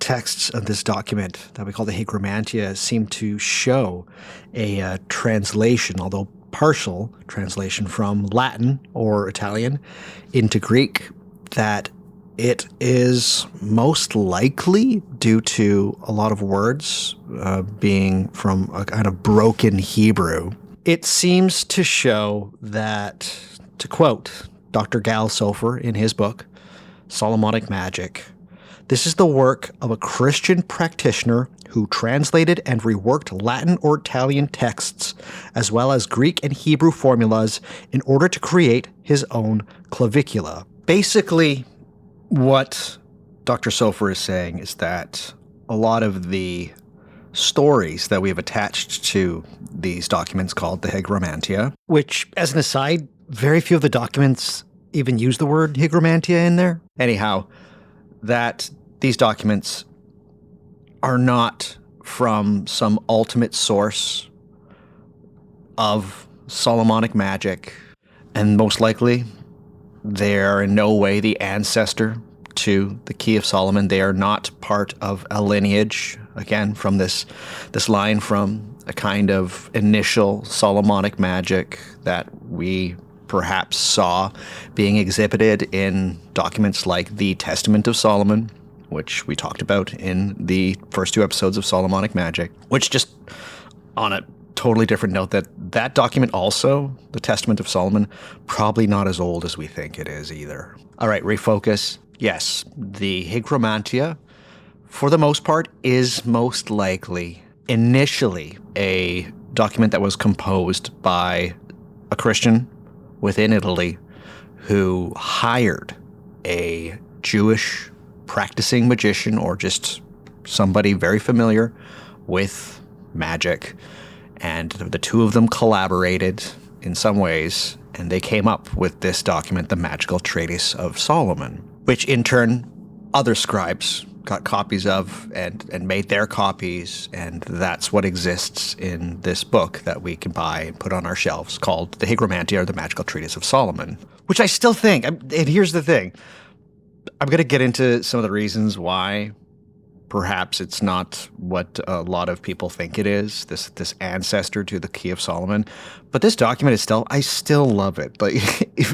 texts of this document that we call the Hygromantia seem to show a translation, although partial translation, from Latin or Italian into Greek, that it is most likely due to a lot of words being from a kind of broken Hebrew. It seems to show that, to quote Dr. Galsoffer in his book, Solomonic Magic, this is the work of a Christian practitioner who translated and reworked Latin or Italian texts, as well as Greek and Hebrew formulas, in order to create his own clavicula. Basically, what Dr. Soffer is saying is that a lot of the stories that we have attached to these documents called the Hygromantia, which, as an aside, very few of the documents even use the word Hygromantia in there. Anyhow, that these documents are not from some ultimate source of Solomonic magic, and most likely they are in no way the ancestor to the Key of Solomon. They are not part of a lineage, again, from this line from a kind of initial Solomonic magic that we perhaps saw being exhibited in documents like the Testament of Solomon, which we talked about in the first 2 episodes of Solomonic Magic, which, just on a totally different note, that document also, the Testament of Solomon, probably not as old as we think it is either. All right, refocus. Yes, the Hygromantia, for the most part, is most likely initially a document that was composed by a Christian within Italy who hired a Jewish practicing magician, or just somebody very familiar with magic, and the two of them collaborated in some ways, and they came up with this document, the Magical Treatise of Solomon, which in turn other scribes got copies of and made their copies, and that's what exists in this book that we can buy and put on our shelves, called the Hygromantia, or the Magical Treatise of Solomon, which I still think, and here's the thing, I'm going to get into some of the reasons why perhaps it's not what a lot of people think it is, this ancestor to the Key of Solomon. But this document is still, I still love it. Like,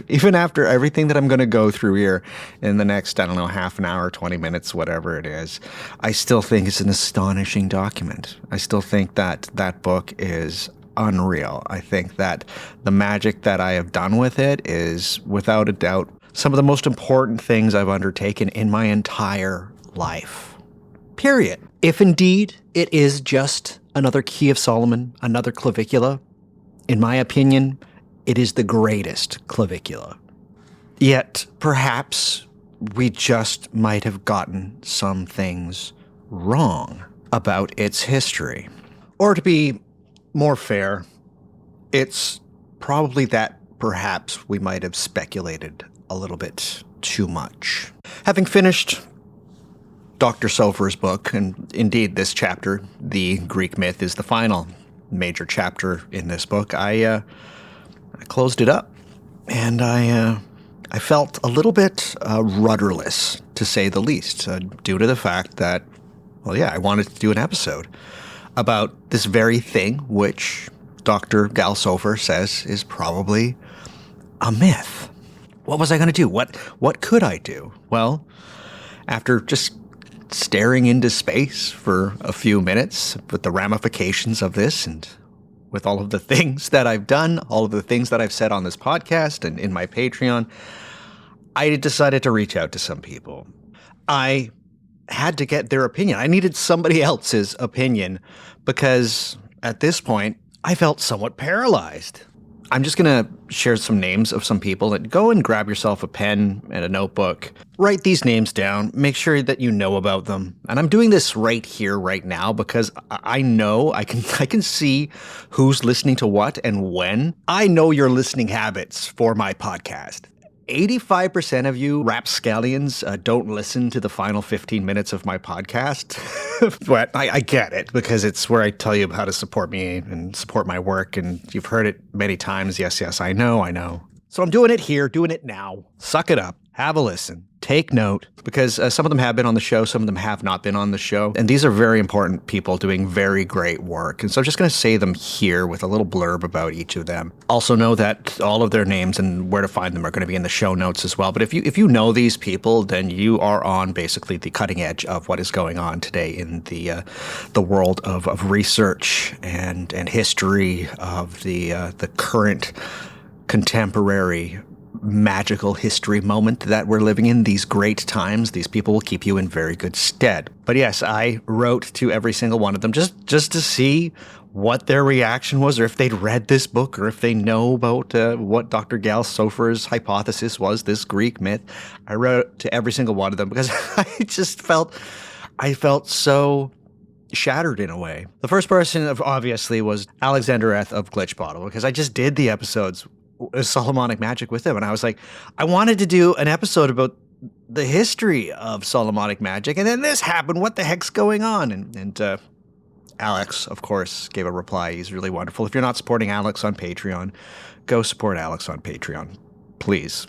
even after everything that I'm going to go through here in the next, I don't know, half an hour, 20 minutes, whatever it is, I still think it's an astonishing document. I still think that that book is unreal. I think that the magic that I have done with it is, without a doubt, some of the most important things I've undertaken in my entire life. Period. If indeed it is just another Key of Solomon, another clavicula, in my opinion, it is the greatest clavicula. Yet, perhaps we just might have gotten some things wrong about its history. Or to be more fair, it's probably that perhaps we might have speculated a little bit too much. Having finished Dr. Sofer's book, and indeed this chapter, the Greek myth, is the final major chapter in this book, I closed it up, and I felt a little bit rudderless, to say the least, due to the fact that, well, yeah, I wanted to do an episode about this very thing, which Dr. Gal Sofer says is probably a myth. What was I going to do? What could I do? Well, after just staring into space for a few minutes with the ramifications of this, and with all of the things that I've done, all of the things that I've said on this podcast and in my Patreon, I decided to reach out to some people. I had to get their opinion. I needed somebody else's opinion, because at this point, I felt somewhat paralyzed. I'm just going to share some names of some people, and go and grab yourself a pen and a notebook. Write these names down. Make sure that you know about them. And I'm doing this right here, right now, because I know I can see who's listening to what and when. I know your listening habits for my podcast. 85% of you rapscallions don't listen to the final 15 minutes of my podcast. But I get it, because it's where I tell you how to support me and support my work, and you've heard it many times. Yes, I know. So I'm doing it here, doing it now. Suck it up. Have a listen. Take note, because some of them have been on the show, some of them have not been on the show, and these are very important people doing very great work. And so I'm just going to say them here with a little blurb about each of them. Also know that all of their names and where to find them are going to be in the show notes as well. But if you know these people, then you are on basically the cutting edge of what is going on today in the world of research and history of the current contemporary magical history moment that we're living in, these great times. These people will keep you in very good stead. But yes, I wrote to every single one of them just to see what their reaction was, or if they'd read this book, or if they know about what Dr. Gal Sofer's hypothesis was, this Greek myth. I wrote to every single one of them because I felt so shattered in a way. The first person, obviously, was Alexander Eth of Glitch Bottle, because I just did the episodes Solomonic Magic with him, and I was like, I wanted to do an episode about the history of Solomonic Magic, and then this happened. What the heck's going on? And Alex, of course, gave a reply. He's really wonderful. If you're not supporting Alex on Patreon, go support Alex on Patreon, please.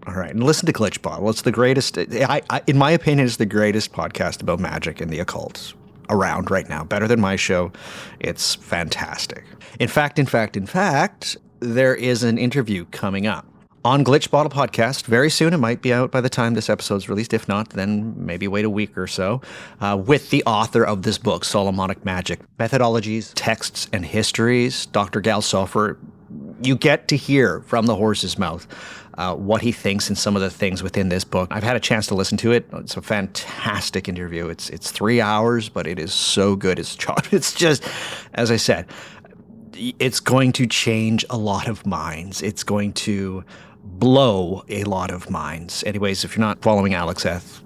All right, and listen to Glitch Bottle. It's the greatest, in my opinion, it's the greatest podcast about magic and the occult around right now. Better than my show. It's fantastic. In fact, there is an interview coming up on Glitch Bottle Podcast very soon. It might be out by the time this episode's released. If not, then maybe wait a week or so, with the author of this book, Solomonic Magic, Methodologies, Texts, and Histories, Dr. Gal Sulfur. You get to hear from the horse's mouth what he thinks and some of the things within this book. I've had a chance to listen to it. It's a fantastic interview. It's 3 hours, but it is so good. It's just, as I said, it's going to change a lot of minds. It's going to blow a lot of minds. Anyways, if you're not following Alex Eth,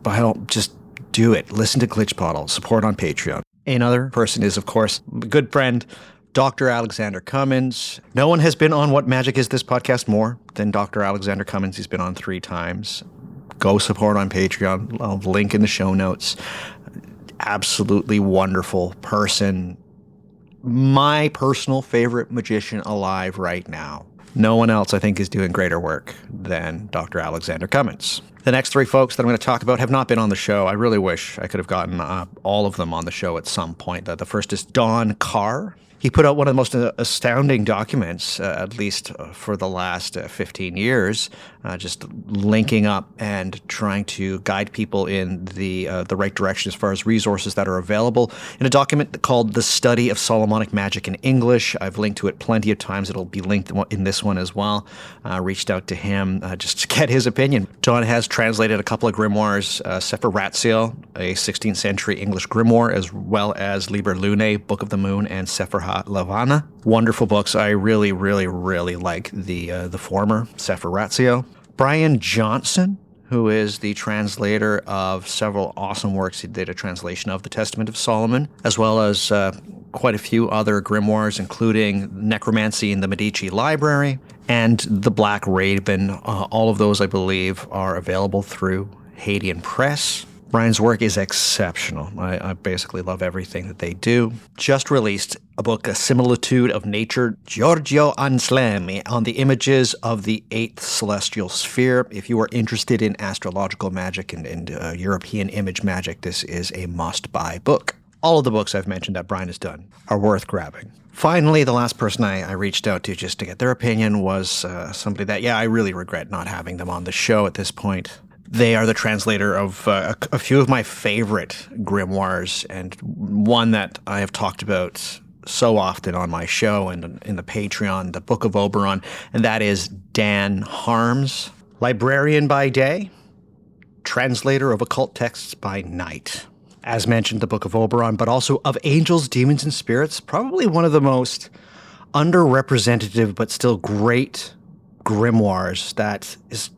just do it. Listen to Glitch Bottle. Support on Patreon. Another person is, of course, a good friend, Dr. Alexander Cummins. No one has been on What Magic Is This podcast more than Dr. Alexander Cummins. He's been on 3 times. Go support on Patreon. I'll link in the show notes. Absolutely wonderful person. My personal favorite magician alive right now. No one else, I think, is doing greater work than Dr. Alexander Cummins. The next 3 folks that I'm going to talk about have not been on the show. I really wish I could have gotten all of them on the show at some point. The first is Don Carr. He put out one of the most astounding documents, at least for the last 15 years, just linking up and trying to guide people in the right direction as far as resources that are available in a document called The Study of Solomonic Magic in English. I've linked to it plenty of times. It'll be linked in this one as well. Reached out to him just to get his opinion. Don has translated a couple of grimoires, Sefer Ratziel, a 16th century English grimoire, as well as Liber Lunae, Book of the Moon, and Sefer Lavana. Wonderful books. I really, really, really like the former, Sefer Ratziel. Brian Johnson, who is the translator of several awesome works. He did a translation of the Testament of Solomon, as well as quite a few other grimoires, including Necromancy in the Medici Library and The Black Raven. All of those, I believe, are available through Hadean Press. Brian's work is exceptional. I basically love everything that they do. Just released a book, A Similitude of Nature, Giorgio Anselmi, on the images of the 8th celestial sphere. If you are interested in astrological magic and European image magic, this is a must-buy book. All of the books I've mentioned that Brian has done are worth grabbing. Finally, the last person I reached out to just to get their opinion was somebody that, I really regret not having them on the show at this point. They are the translator of a few of my favorite grimoires, and one that I have talked about so often on my show and in the Patreon, the Book of Oberon, and that is Dan Harms. Librarian by day, translator of occult texts by night. As mentioned, the Book of Oberon, but also of Angels, Demons, and Spirits, probably one of the most underrepresented but still great grimoires.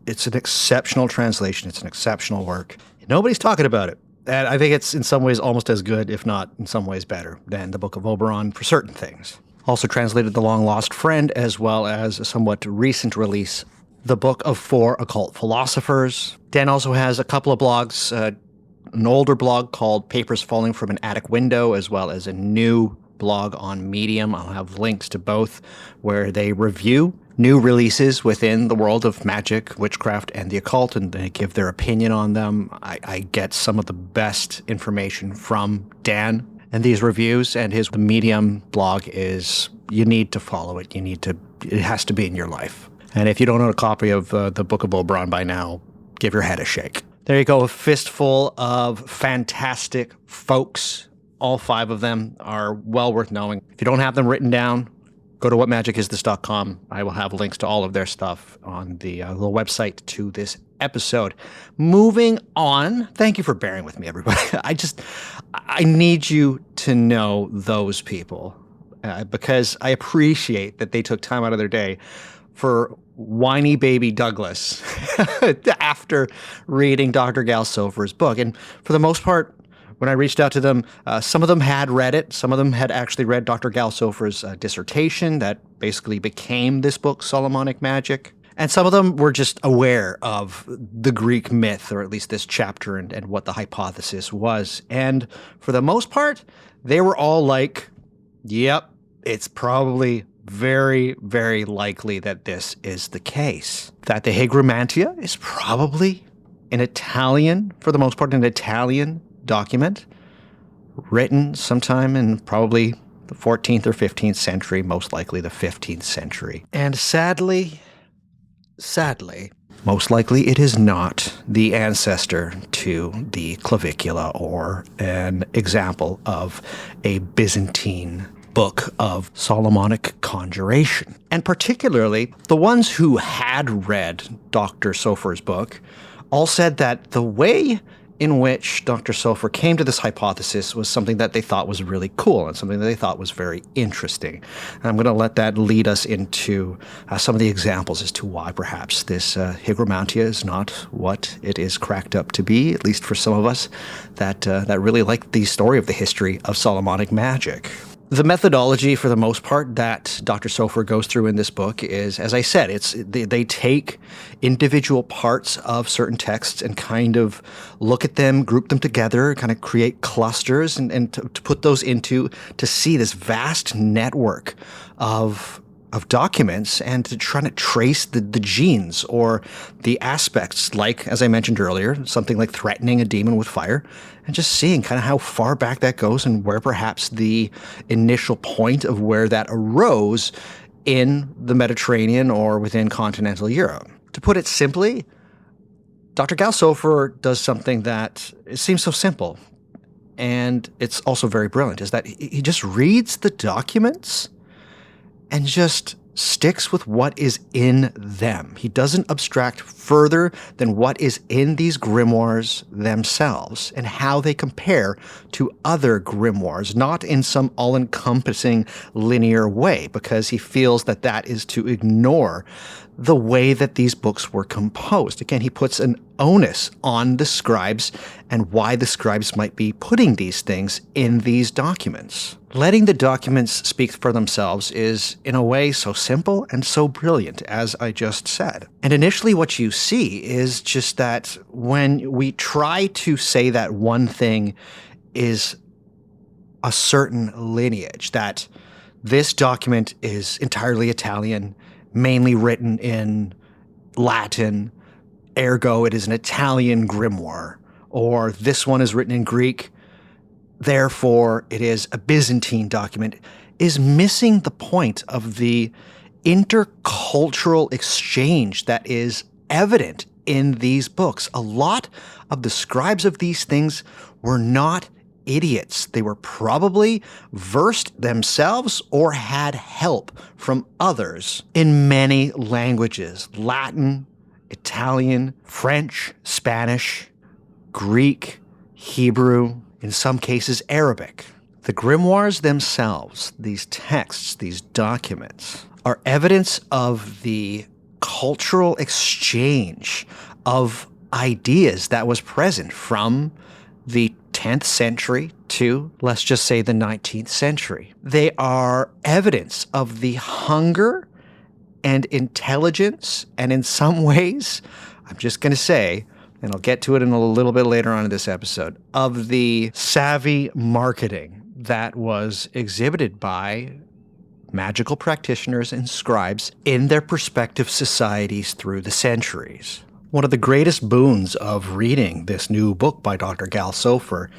It's an exceptional translation. It's an exceptional work. Nobody's talking about it. And I think it's in some ways almost as good, if not in some ways better, than the Book of Oberon for certain things. Also translated The Long Lost Friend, as well as a somewhat recent release, The Book of 4 Occult Philosophers. Dan also has a couple of blogs, an older blog called Papers Falling from an Attic Window, as well as a new blog on Medium. I'll have links to both, where they review new releases within the world of magic, witchcraft, and the occult, and they give their opinion on them. I get some of the best information from Dan and these reviews, and his Medium blog is, you need to follow it. It has to be in your life. And if you don't own a copy of the Book of Oberon by now, give your head a shake. There you go, a fistful of fantastic folks. All 5 of them are well worth knowing. If you don't have them written down, go to whatmagicisthis.com. I will have links to all of their stuff on the website to this episode. Moving on. Thank you for bearing with me, everybody. I need you to know those people because I appreciate that they took time out of their day for whiny baby Douglas after reading Dr. Gal Sulfur's book. And for the most part, When I reached out to them, some of them had read it. Some of them had actually read Dr. Galsofer's dissertation that basically became this book, Solomonic Magic. And some of them were just aware of the Greek myth, or at least this chapter, and what the hypothesis was. And for the most part, they were all like, yep, it's probably very, very likely that this is the case. That the Hygromantia is probably an Italian, for the most part, an Italian document written sometime in probably the 14th or 15th century, most likely the 15th century. And sadly, most likely it is not the ancestor to the clavicula or an example of a Byzantine book of Solomonic conjuration. And particularly, the ones who had read Dr. Sofer's book all said that the way in which Dr. Sofer came to this hypothesis was something that they thought was really cool and something that they thought was very interesting. And I'm going to let that lead us into some of the examples as to why perhaps this Hygromantia is not what it is cracked up to be, at least for some of us that really like the story of the history of Solomonic magic. The methodology, for the most part, that Dr. Sofer goes through in this book is, as I said, they take individual parts of certain texts and kind of look at them, group them together, kind of create clusters, and to put those into, to see this vast network of documents and to try to trace the genes or the aspects, like, as I mentioned earlier, something like threatening a demon with fire, and just seeing kind of how far back that goes and where perhaps the initial point of where that arose in the Mediterranean or within continental Europe. To put it simply, Dr. Galsofer does something that it seems so simple, and it's also very brilliant, is that he just reads the documents and just sticks with what is in them. He doesn't abstract further than what is in these grimoires themselves and how they compare to other grimoires, not in some all-encompassing linear way, because he feels that that is to ignore the way that these books were composed. Again, he puts an onus on the scribes and why the scribes might be putting these things in these documents. Letting the documents speak for themselves is, in a way, so simple and so brilliant, as I just said. And initially what you see is just that when we try to say that one thing is a certain lineage, that this document is entirely Italian, mainly written in Latin, ergo it is an Italian grimoire, or this one is written in Greek, therefore it is a Byzantine document, is missing the point of the intercultural exchange that is evident in these books. A lot of the scribes of these things were not idiots. They were probably versed themselves or had help from others in many languages: Latin, Italian, French, Spanish, Greek, Hebrew, in some cases Arabic. The grimoires themselves, these texts, these documents, are evidence of the cultural exchange of ideas that was present from the 10th century to, let's just say, the 19th century. They are evidence of the hunger and intelligence, and in some ways, I'm just going to say, and I'll get to it in a little bit later on in this episode, of the savvy marketing that was exhibited by magical practitioners and scribes in their respective societies through the centuries. One of the greatest boons of reading this new book by Dr. Galsofer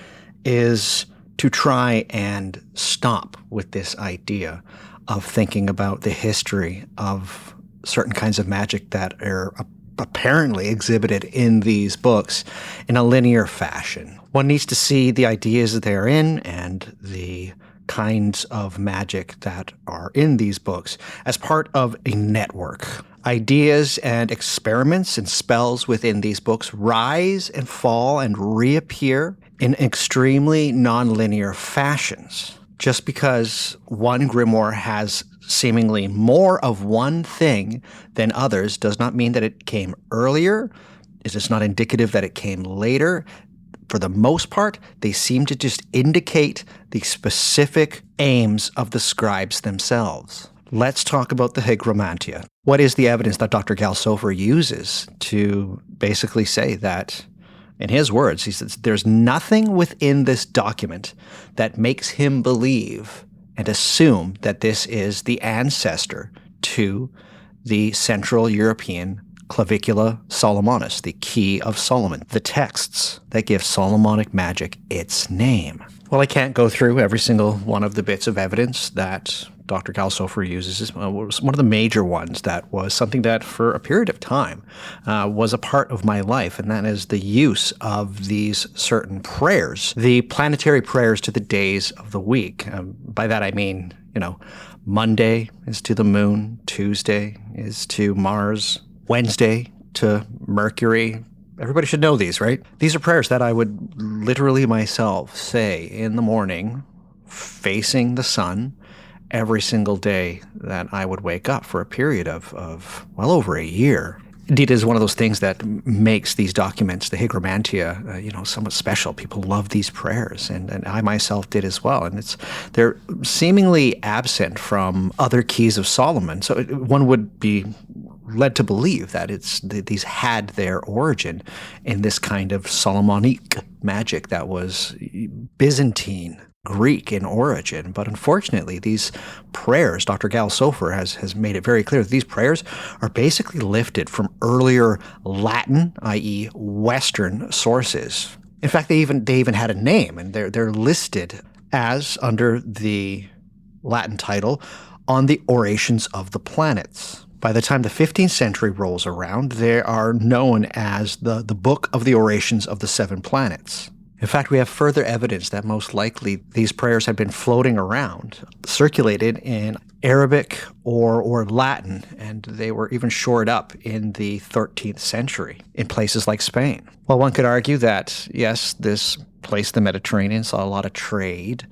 is to try and stop with this idea of thinking about the history of certain kinds of magic that are apparently exhibited in these books in a linear fashion. One needs to see the ideas therein and the kinds of magic that are in these books as part of a network. Ideas and experiments and spells within these books rise and fall and reappear in extremely nonlinear fashions. Just because one grimoire has seemingly more of one thing than others does not mean that it came earlier. It is not indicative that it came later. for the most part, they seem to just indicate the specific aims of the scribes themselves. Let's talk about the Hygromantia. What is the evidence that Dr. Galsofer uses to basically say that, in his words, he says, there's nothing within this document that makes him believe and assume that this is the ancestor to the Central European Clavicula Solomonis, the Key of Solomon, the texts that give Solomonic magic its name. Well, I can't go through every single one of the bits of evidence that Dr. Galsofer uses. Was one of the major ones that was something that for a period of time was a part of my life, and that is the use of these certain prayers, the planetary prayers to the days of the week. By that I mean, Monday is to the moon, Tuesday is to Mars, Wednesday to Mercury. Everybody should know these, right? These are prayers that I would literally myself say in the morning, facing the sun, every single day that I would wake up for a period of well over a year. Indeed, it is one of those things that makes these documents, the Hygromantia, somewhat special. People love these prayers, and I myself did as well. And they're seemingly absent from other keys of Solomon. So one would be led to believe that these had their origin in this kind of Solomonic magic that was Byzantine, Greek in origin. But unfortunately, these prayers, Dr. Galsofer has made it very clear that these prayers are basically lifted from earlier Latin, i.e. Western sources. In fact, they even had a name, and they're listed as under the Latin title on the orations of the planets. By the time the 15th century rolls around, they are known as the Book of the Orations of the Seven Planets. In fact, we have further evidence that most likely these prayers had been floating around, circulated in Arabic or Latin, and they were even shored up in the 13th century in places like Spain. Well, one could argue that, yes, this place, the Mediterranean, saw a lot of trade,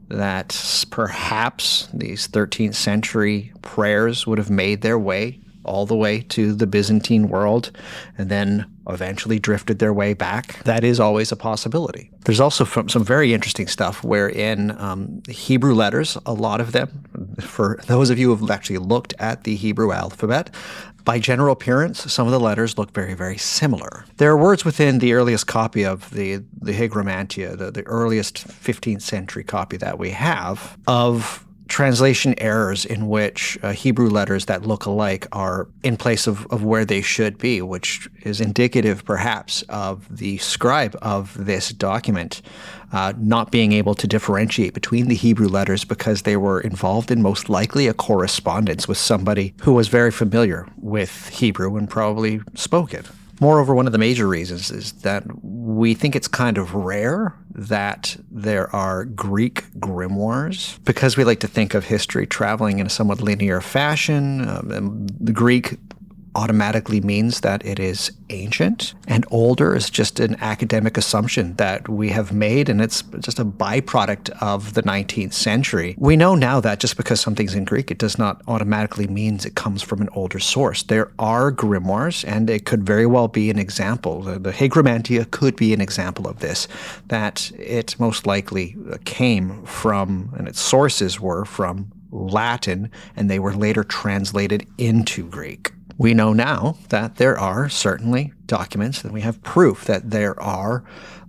that perhaps these 13th century prayers would have made their way all the way to the Byzantine world and then eventually drifted their way back. That is always a possibility. There's also some very interesting stuff wherein Hebrew letters, a lot of them, for those of you who have actually looked at the Hebrew alphabet, by general appearance, some of the letters look very, very similar. There are words within the earliest copy of the Hygromantia, the earliest 15th century copy that we have, of translation errors in which Hebrew letters that look alike are in place of where they should be, which is indicative perhaps of the scribe of this document not being able to differentiate between the Hebrew letters because they were involved in most likely a correspondence with somebody who was very familiar with Hebrew and probably spoke it. Moreover, one of the major reasons is that we think it's kind of rare that there are Greek grimoires, because we like to think of history traveling in a somewhat linear fashion. The Greek automatically means that it is ancient, and older is just an academic assumption that we have made, and it's just a byproduct of the 19th century. We know now that just because something's in Greek, it does not automatically mean it comes from an older source. There are grimoires, and it could very well be an example. The Hygromantia could be an example of this, that it most likely came from, and its sources were from Latin, and they were later translated into Greek. We know now that there are certainly documents, that we have proof that there are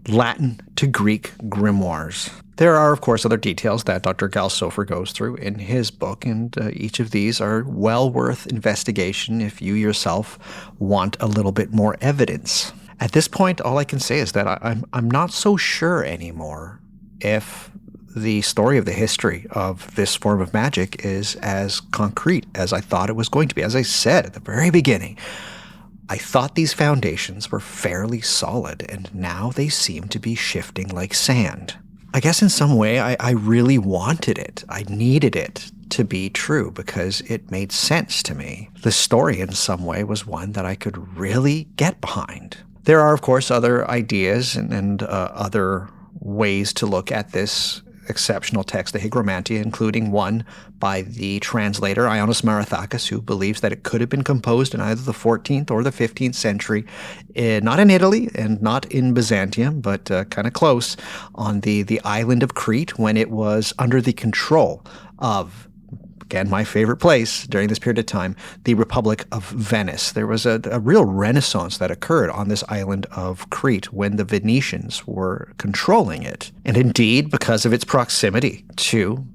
Latin to Greek grimoires. There are, of course, other details that Dr. Galsofer goes through in his book, and each of these are well worth investigation if you yourself want a little bit more evidence. At this point, all I can say is that I'm not so sure anymore if the story of the history of this form of magic is as concrete as I thought it was going to be. As I said at the very beginning, I thought these foundations were fairly solid, and now they seem to be shifting like sand. I guess in some way I really wanted it. I needed it to be true because it made sense to me. The story in some way was one that I could really get behind. There are, of course, other ideas and other ways to look at this exceptional texts, the Hygromantia, including one by the translator Ioannis Marathakis, who believes that it could have been composed in either the 14th or the 15th century, not in Italy and not in Byzantium, but kind of close, on the island of Crete, when it was under the control of, again, my favorite place during this period of time, the Republic of Venice. There was a real renaissance that occurred on this island of Crete when the Venetians were controlling it. And indeed, because of its proximity to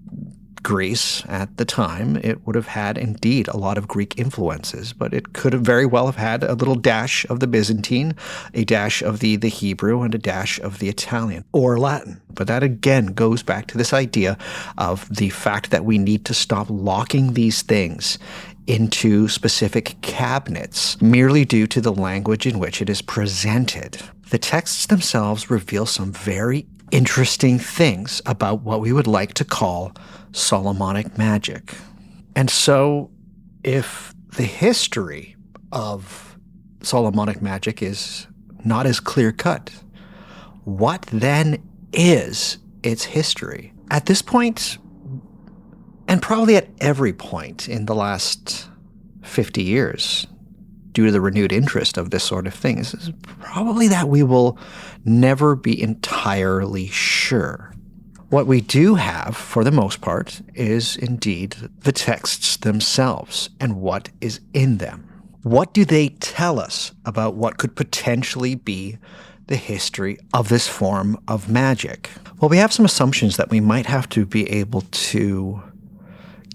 Greece at the time, it would have had indeed a lot of Greek influences, but it could have very well have had a little dash of the Byzantine, a dash of the Hebrew, and a dash of the Italian or Latin. But that again goes back to this idea of the fact that we need to stop locking these things into specific cabinets merely due to the language in which it is presented. The texts themselves reveal some very interesting things about what we would like to call Solomonic magic. And so if the history of Solomonic magic is not as clear-cut, what then is its history? At this point, and probably at every point in the last 50 years, due to the renewed interest of this sort of thing, is probably that we will never be entirely sure. What we do have, for the most part, is indeed the texts themselves and what is in them. What do they tell us about what could potentially be the history of this form of magic? Well, we have some assumptions that we might have to be able to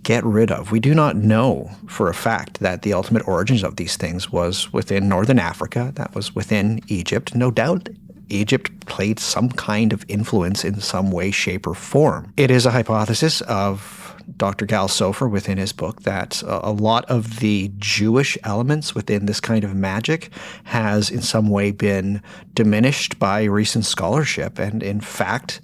get rid of. We do not know for a fact that the ultimate origins of these things was within northern Africa, that was within Egypt. No doubt Egypt played some kind of influence in some way, shape, or form. It is a hypothesis of Dr. Gal Sofer within his book that a lot of the Jewish elements within this kind of magic has in some way been diminished by recent scholarship. And in fact,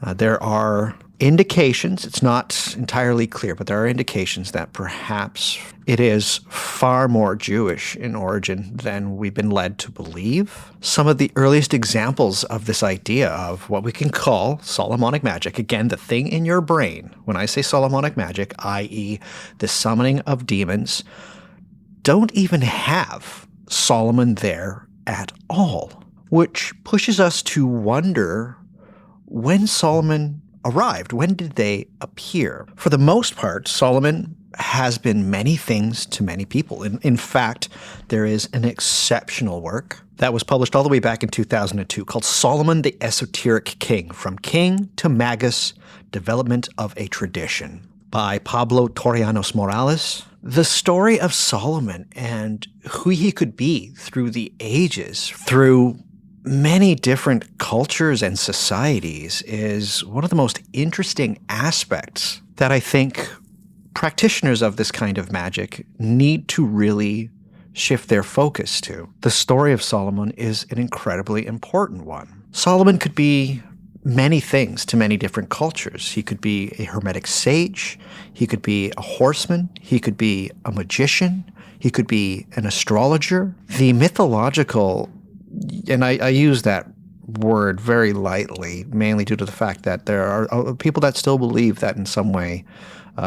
there are indications, it's not entirely clear, but there are indications that perhaps it is far more Jewish in origin than we've been led to believe. Some of the earliest examples of this idea of what we can call Solomonic magic, again, the thing in your brain, when I say Solomonic magic, i.e. the summoning of demons, don't even have Solomon there at all, which pushes us to wonder when Solomon arrived. When did they appear? For the most part, Solomon has been many things to many people. In fact, there is an exceptional work that was published all the way back in 2002 called Solomon the Esoteric King, From King to Magus, Development of a Tradition, by Pablo Torrianos Morales. The story of Solomon and who he could be through the ages, through many different cultures and societies, is one of the most interesting aspects that I think practitioners of this kind of magic need to really shift their focus to. The story of Solomon is an incredibly important one. Solomon could be many things to many different cultures. He could be a hermetic sage, he could be a horseman, he could be a magician, he could be an astrologer. The mythological, and I use that word very lightly, mainly due to the fact that there are people that still believe that in some way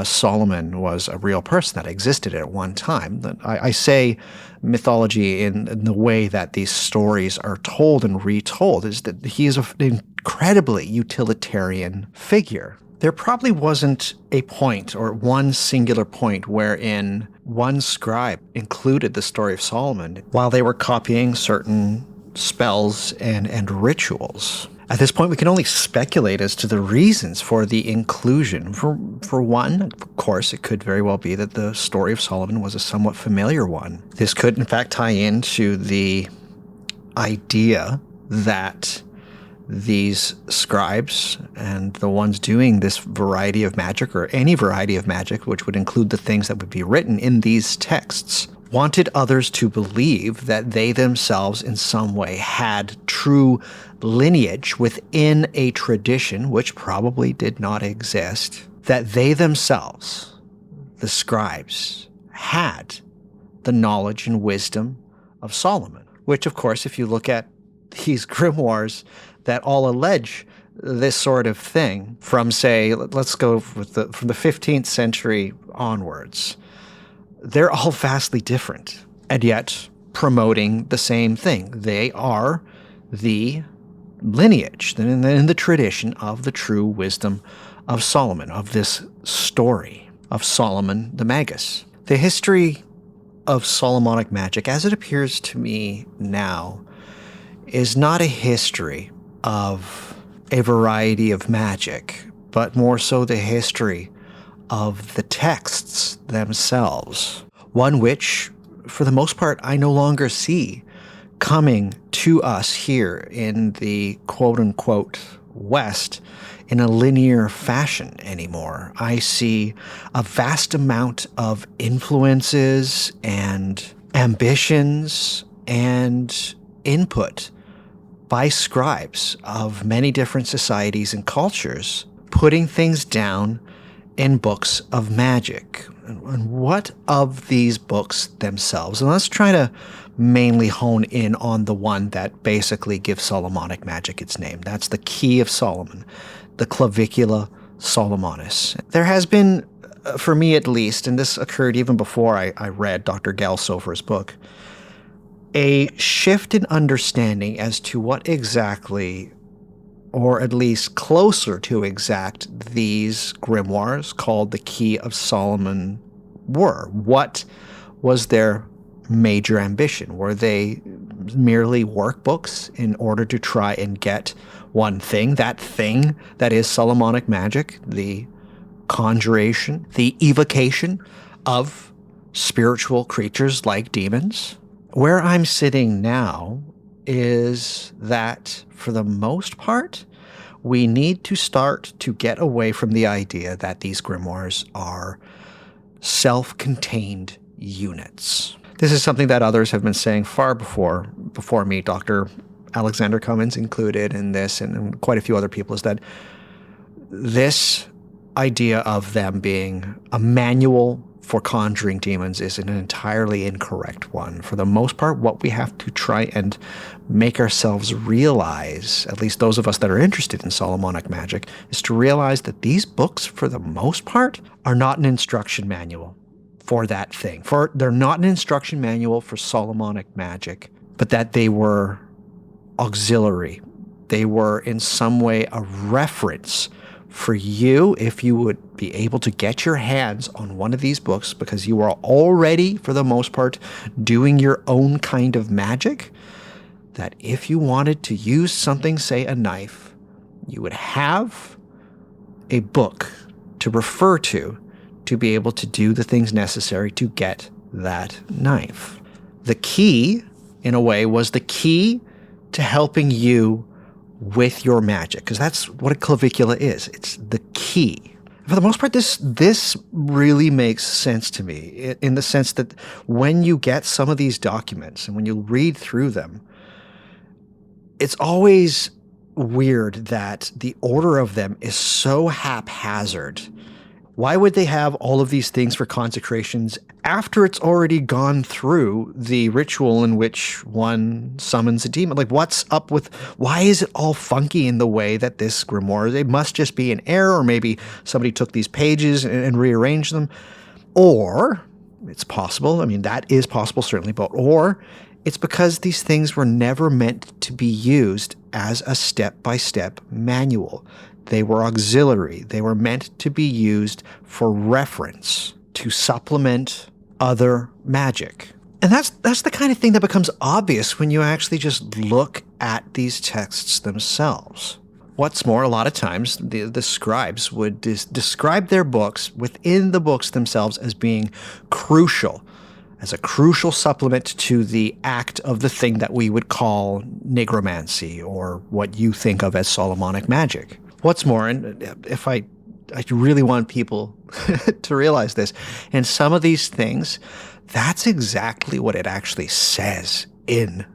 Solomon was a real person that existed at one time. I say mythology in the way that these stories are told and retold, is that he is an incredibly utilitarian figure. There probably wasn't a point or one singular point wherein one scribe included the story of Solomon while they were copying certain spells and rituals. At this point, we can only speculate as to the reasons for the inclusion. For one, of course, it could very well be that the story of Solomon was a somewhat familiar one. This could, in fact, tie into the idea that these scribes and the ones doing this variety of magic, or any variety of magic, which would include the things that would be written in these texts, wanted others to believe that they themselves in some way had true lineage within a tradition which probably did not exist, that they themselves, the scribes, had the knowledge and wisdom of Solomon, which, of course, if you look at these grimoires that all allege this sort of thing from, say, let's go from the 15th century onwards. They're all vastly different, and yet promoting the same thing. They are the lineage, in the tradition of the true wisdom of Solomon, of this story of Solomon the Magus. The history of Solomonic magic, as it appears to me now, is not a history of a variety of magic, but more so the history of the texts themselves. One which, for the most part, I no longer see coming to us here in the quote-unquote West in a linear fashion anymore. I see a vast amount of influences and ambitions and input by scribes of many different societies and cultures, putting things down in books of magic. And what of these books themselves? And let's try to mainly hone in on the one that basically gives Solomonic magic its name. That's the Key of Solomon, the Clavicula Solomonis. There has been, for me at least, and this occurred even before I read Dr. Gelsofer's book, a shift in understanding as to what exactly, or at least closer to exact, these grimoires called the Key of Solomon were. What was their major ambition? Were they merely workbooks in order to try and get one thing that is Solomonic magic, the conjuration, the evocation of spiritual creatures like demons? Where I'm sitting now is that, for the most part, we need to start to get away from the idea that these grimoires are self-contained units. This is something that others have been saying far before me, Dr. Alexander Cummins included in this, and quite a few other people, is that this idea of them being a manual for conjuring demons is an entirely incorrect one. For the most part, what we have to try and make ourselves realize, at least those of us that are interested in Solomonic magic, is to realize that these books, for the most part, are not an instruction manual for that thing. They're not an instruction manual for Solomonic magic, but that they were auxiliary. They were in some way a reference for you, if you would be able to get your hands on one of these books, because you are already, for the most part, doing your own kind of magic, that if you wanted to use something, say a knife, you would have a book to refer to be able to do the things necessary to get that knife. The key, in a way, was the key to helping you with your magic, because that's what a clavicula is. It's the key. For the most part, this really makes sense to me, in the sense that when you get some of these documents and when you read through them, it's always weird that the order of them is so haphazard. Why would they have all of these things for consecrations after it's already gone through the ritual in which one summons a demon? Like, what's up with, why is it all funky in the way that this grimoire, they must just be an error, or maybe somebody took these pages and rearranged them. Or, it's possible, I mean, that is possible certainly, but, or it's because these things were never meant to be used as a step-by-step manual. They were auxiliary. They were meant to be used for reference, to supplement other magic. And that's the kind of thing that becomes obvious when you actually just look at these texts themselves. What's more, a lot of times the scribes would describe their books within the books themselves as being crucial, as a crucial supplement to the act of the thing that we would call nigromancy, or what you think of as Solomonic magic. What's more, and if I really want people to realize this, in some of these things, that's exactly what it actually says in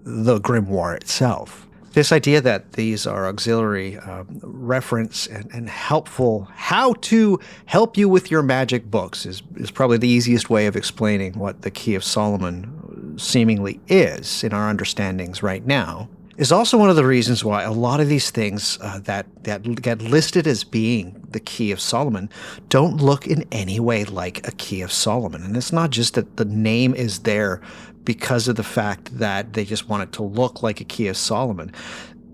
the grimoire itself. This idea that these are auxiliary reference and helpful, how to help you with your magic books is probably the easiest way of explaining what the Key of Solomon seemingly is in our understandings right now. is also one of the reasons why a lot of these things that get listed as being the Key of Solomon don't look in any way like a Key of Solomon. And it's not just that the name is there because of the fact that they just want it to look like a Key of Solomon.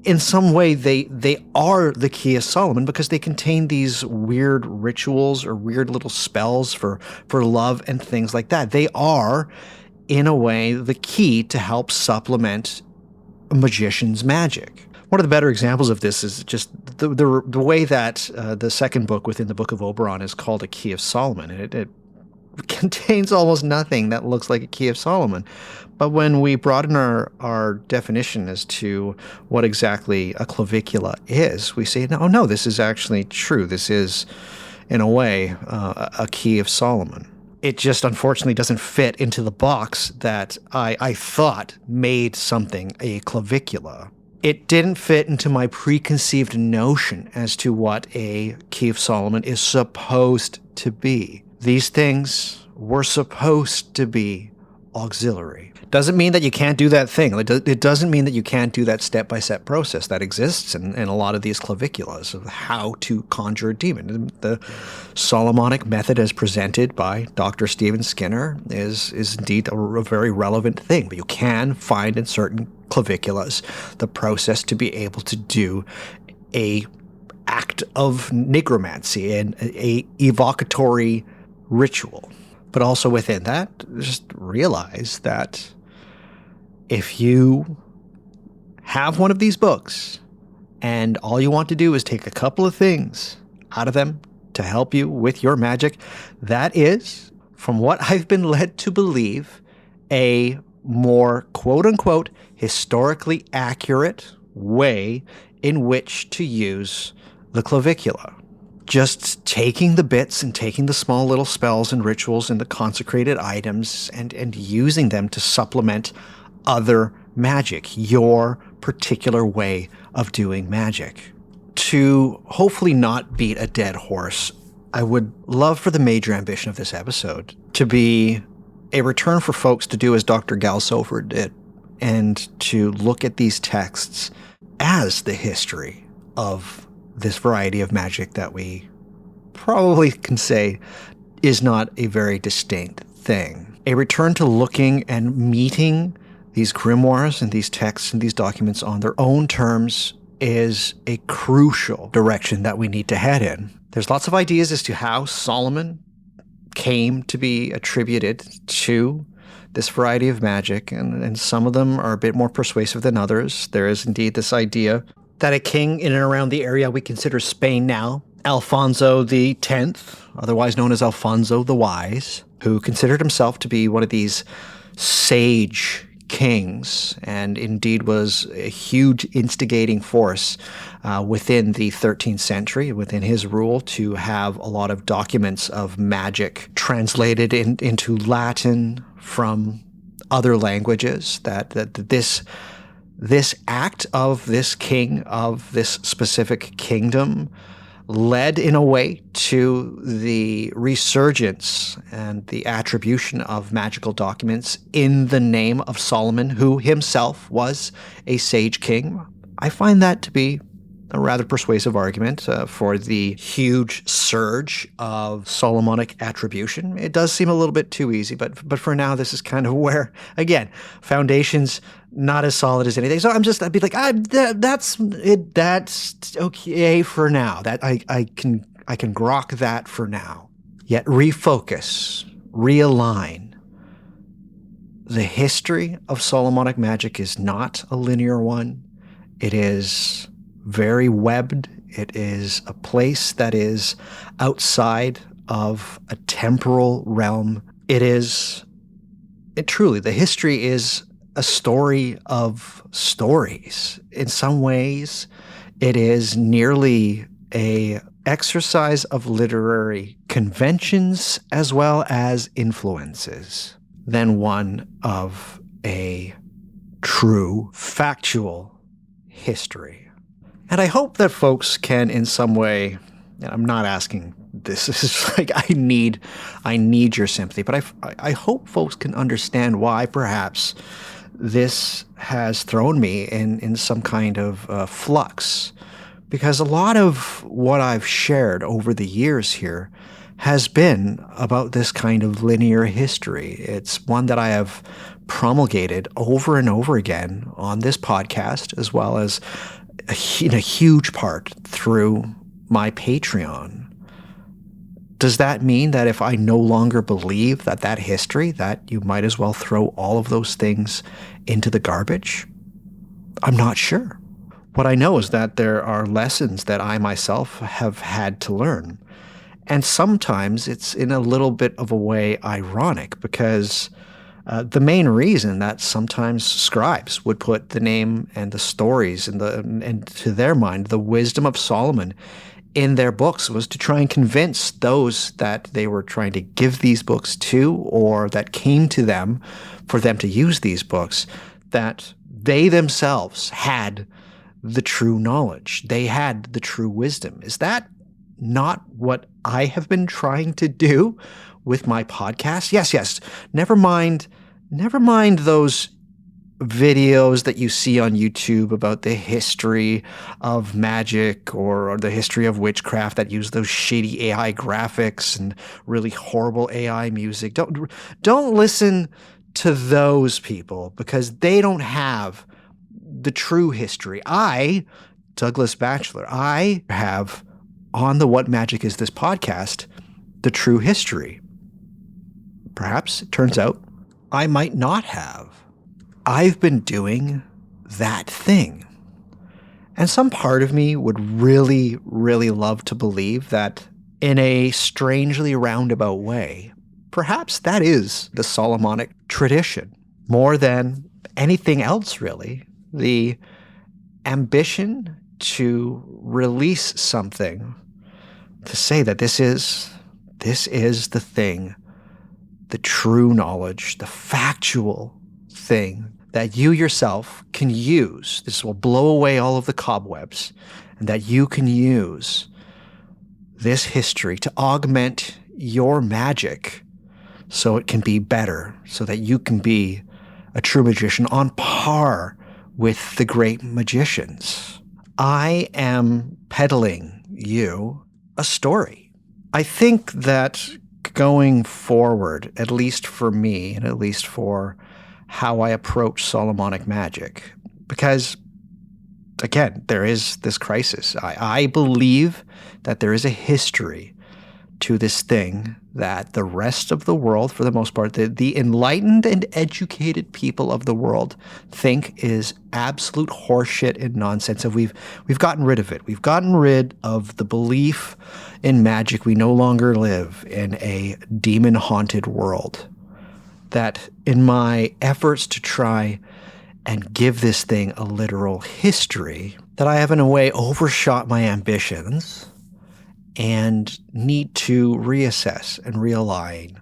In some way, they are the Key of Solomon because they contain these weird rituals or weird little spells for love and things like that. They are, in a way, the key to help supplement a magician's magic. One of the better examples of this is just the way that the second book within the Book of Oberon is called a Key of Solomon. It contains almost nothing that looks like a Key of Solomon. But when we broaden our definition as to what exactly a clavicula is, we say, no, this is actually true. This is, in a way, a Key of Solomon. It just unfortunately doesn't fit into the box that I thought made something a clavicula. It didn't fit into my preconceived notion as to what a Key of Solomon is supposed to be. These things were supposed to be auxiliary. Doesn't mean that you can't do that thing. It doesn't mean that you can't do that step-by-step process that exists in a lot of these claviculas of how to conjure a demon. The Solomonic method as presented by Dr. Stephen Skinner is indeed a very relevant thing, but you can find in certain claviculas the process to be able to do a act of nigromancy and a evocatory ritual. But also within that, just realize that if you have one of these books and all you want to do is take a couple of things out of them to help you with your magic, that is, from what I've been led to believe, a more quote-unquote historically accurate way in which to use the clavicula. Just taking the bits and taking the small little spells and rituals and the consecrated items and using them to supplement other magic, your particular way of doing magic. To hopefully not beat a dead horse, I would love for the major ambition of this episode to be a return for folks to do as Dr. Galsofer did and to look at these texts as the history of this variety of magic that we probably can say is not a very distinct thing. A return to looking and meeting these grimoires and these texts and these documents on their own terms is a crucial direction that we need to head in. There's lots of ideas as to how Solomon came to be attributed to this variety of magic, and some of them are a bit more persuasive than others. There is indeed this idea that a king in and around the area we consider Spain now, Alfonso X, otherwise known as Alfonso the Wise, who considered himself to be one of these sage kings and indeed was a huge instigating force within the 13th century, within his rule, to have a lot of documents of magic translated into Latin from other languages, that this act of this king of this specific kingdom led in a way to the resurgence and the attribution of magical documents in the name of Solomon, who himself was a sage king. I find that to be a rather persuasive argument for the huge surge of Solomonic attribution. It does seem a little bit too easy, but for now, this is kind of where, again, foundations not as solid as anything. So I'd be like, that's it. That's okay for now. That I can grok that for now. Yet refocus, realign. The history of Solomonic magic is not a linear one. It is very webbed. It is a place that is outside of a temporal realm. Truly, the history is a story of stories. In some ways, it is nearly a exercise of literary conventions as well as influences than one of a true, factual history. And I hope that folks can, in some way, And I'm not asking this. This is like I need your sympathy. But I hope folks can understand why perhaps this has thrown me in some kind of flux. Because a lot of what I've shared over the years here has been about this kind of linear history. It's one that I have promulgated over and over again on this podcast, as well as in a huge part through my Patreon. Does that mean that if I no longer believe that history, that you might as well throw all of those things into the garbage? I'm not sure. What I know is that there are lessons that I myself have had to learn. And sometimes it's in a little bit of a way ironic, because the main reason that sometimes scribes would put the name and the stories and to their mind, the wisdom of Solomon in their books was to try and convince those that they were trying to give these books to, or that came to them for them to use these books, that they themselves had the true knowledge. They had the true wisdom. Is that not what I have been trying to do with my podcast? Yes. Never mind those videos that you see on YouTube about the history of magic or the history of witchcraft that use those shady AI graphics and really horrible AI music. Don't listen to those people, because they don't have the true history. I, Douglas Batchelor, I have on the What Magic Is This podcast the true history. Perhaps it turns out I might not have. I've been doing that thing. And some part of me would really, really love to believe that in a strangely roundabout way, perhaps that is the Solomonic tradition. More than anything else, really, the ambition to release something, to say that this is the thing, the true knowledge, the factual thing that you yourself can use. This will blow away all of the cobwebs, and that you can use this history to augment your magic so it can be better, so that you can be a true magician on par with the great magicians. I am peddling you a story. I think that going forward, at least for me, and at least for how I approach Solomonic magic, because, again, there is this crisis. I believe that there is a history to this thing that the rest of the world, for the most part, the enlightened and educated people of the world think is absolute horseshit and nonsense. And we've gotten rid of it. We've gotten rid of the belief in magic. We no longer live in a demon-haunted world. That in my efforts to try and give this thing a literal history, that I have in a way overshot my ambitions and need to reassess and realign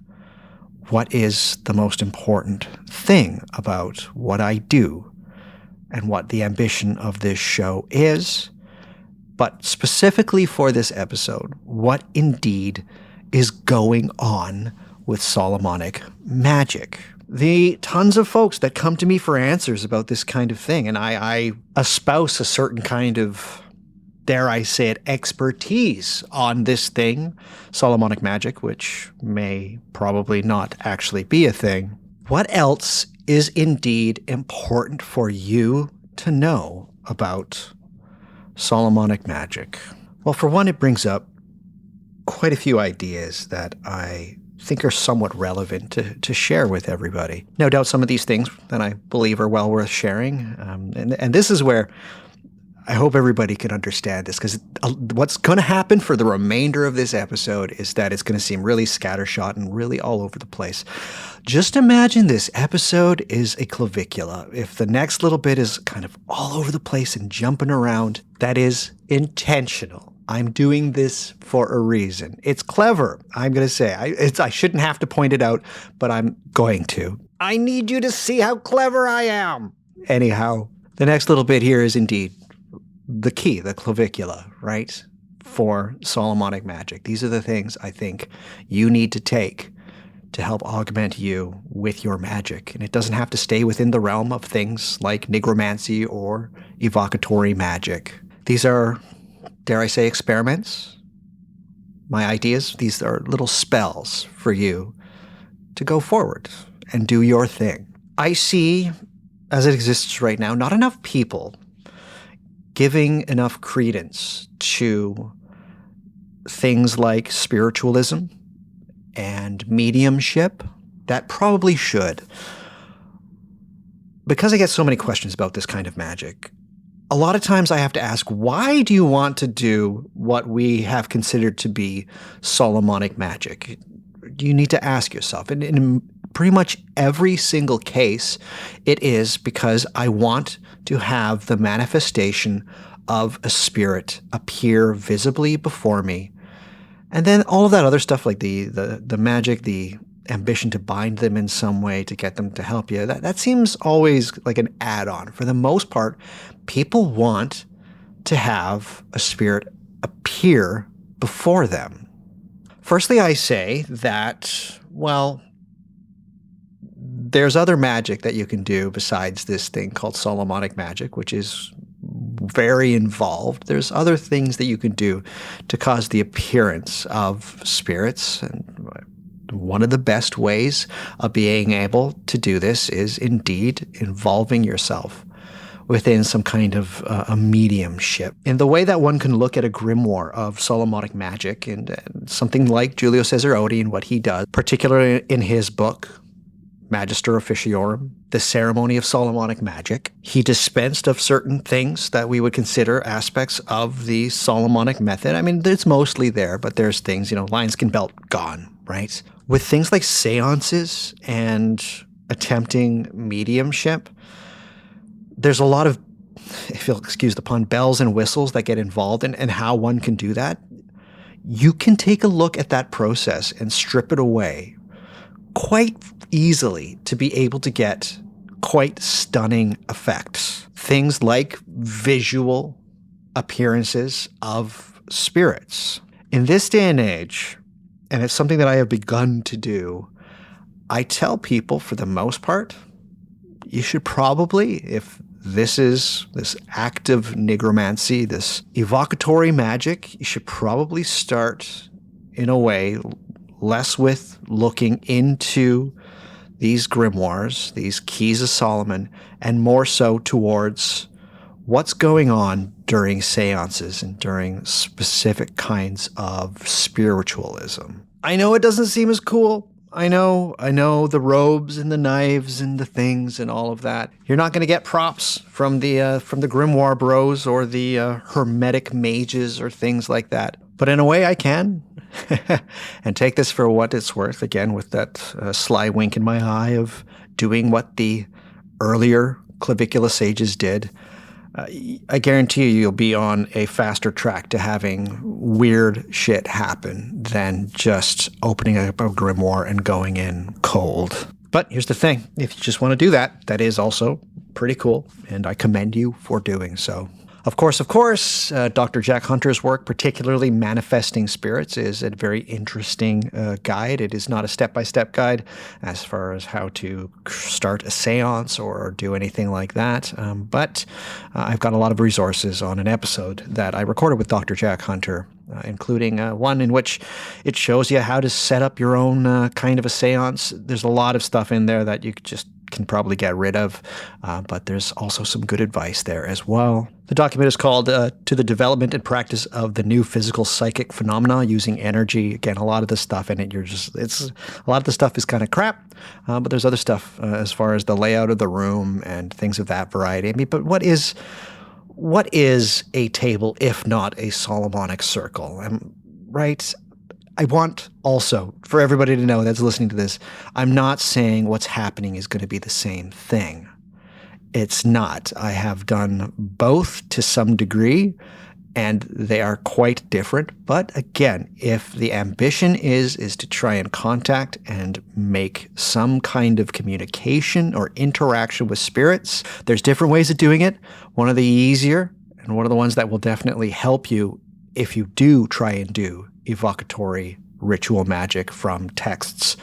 what is the most important thing about what I do and what the ambition of this show is, but specifically for this episode, what indeed is going on with Solomonic magic. The tons of folks that come to me for answers about this kind of thing, and I espouse a certain kind of, dare I say it, expertise on this thing, Solomonic magic, which may probably not actually be a thing. What else is indeed important for you to know about Solomonic magic? Well, for one, it brings up quite a few ideas that I think are somewhat relevant to share with everybody. No doubt some of these things that I believe are well worth sharing. And this is where I hope everybody can understand this, because what's going to happen for the remainder of this episode is that it's going to seem really scattershot and really all over the place. Just imagine this episode is a clavicula. If the next little bit is kind of all over the place and jumping around, that is intentional. I'm doing this for a reason. It's clever, I'm going to say. I shouldn't have to point it out, but I'm going to. I need you to see how clever I am. Anyhow, the next little bit here is indeed the key, the clavicula, right? for Solomonic Magic. These are the things I think you need to take to help augment you with your magic. And it doesn't have to stay within the realm of things like nigromancy or evocatory magic. These are, dare I say, experiments. My ideas, these are little spells for you to go forward and do your thing. I see, as it exists right now, not enough people giving enough credence to things like spiritualism and mediumship that probably should. Because I get so many questions about this kind of magic, a lot of times I have to ask, why do you want to do what we have considered to be Solomonic magic? You need to ask yourself. And in pretty much every single case, it is because I want to have the manifestation of a spirit appear visibly before me. And then all of that other stuff, like the magic, the ambition to bind them in some way to get them to help you, that seems always like an add-on. For the most part, people want to have a spirit appear before them. Firstly, I say that, well, there's other magic that you can do besides this thing called Solomonic Magic, which is very involved. There's other things that you can do to cause the appearance of spirits. And one of the best ways of being able to do this is indeed involving yourself within some kind of a mediumship. In the way that one can look at a grimoire of Solomonic Magic and something like Julio Cesaroti and what he does, particularly in his book, Magister Officiorum, The Ceremony of Solomonic Magic. He dispensed of certain things that we would consider aspects of the Solomonic method. I mean, it's mostly there, but there's things, lion-skin belt gone, right? With things like seances and attempting mediumship, there's a lot of, if you'll excuse the pun, bells and whistles that get involved in how one can do that. You can take a look at that process and strip it away quite easily to be able to get quite stunning effects. Things like visual appearances of spirits. In this day and age, and it's something that I have begun to do, I tell people, for the most part, you should probably, if this is this active nigromancy, this evocatory magic, you should probably start, in a way, less with looking into these grimoires, these keys of Solomon, and more so towards what's going on during seances and during specific kinds of spiritualism. I know it doesn't seem as cool. I know the robes and the knives and the things and all of that. You're not going to get props from the grimoire bros or the hermetic mages or things like that. But in a way, I can. And take this for what it's worth, again, with that sly wink in my eye of doing what the earlier clavicular sages did. I guarantee you'll be on a faster track to having weird shit happen than just opening up a grimoire and going in cold. But here's the thing. If you just want to do that, that is also pretty cool, and I commend you for doing so. Of course, Dr. Jack Hunter's work, particularly Manifesting Spirits, is a very interesting guide. It is not a step-by-step guide as far as how to start a seance or do anything like that. But I've got a lot of resources on an episode that I recorded with Dr. Jack Hunter, including one in which it shows you how to set up your own kind of a seance. There's a lot of stuff in there that you just can probably get rid of, but there's also some good advice there as well. The document is called To the Development and Practice of the New Physical Psychic Phenomena Using Energy. Again, a lot of the stuff in it, a lot of the stuff is kind of crap, but there's other stuff as far as the layout of the room and things of that variety. I mean, but what is a table if not a Solomonic circle? Right? I want also for everybody to know that's listening to this, I'm not saying what's happening is going to be the same thing. It's not. I have done both to some degree, and they are quite different. But again, if the ambition is to try and contact and make some kind of communication or interaction with spirits, there's different ways of doing it. One of the easier and one of the ones that will definitely help you if you do try and do evocatory ritual magic from texts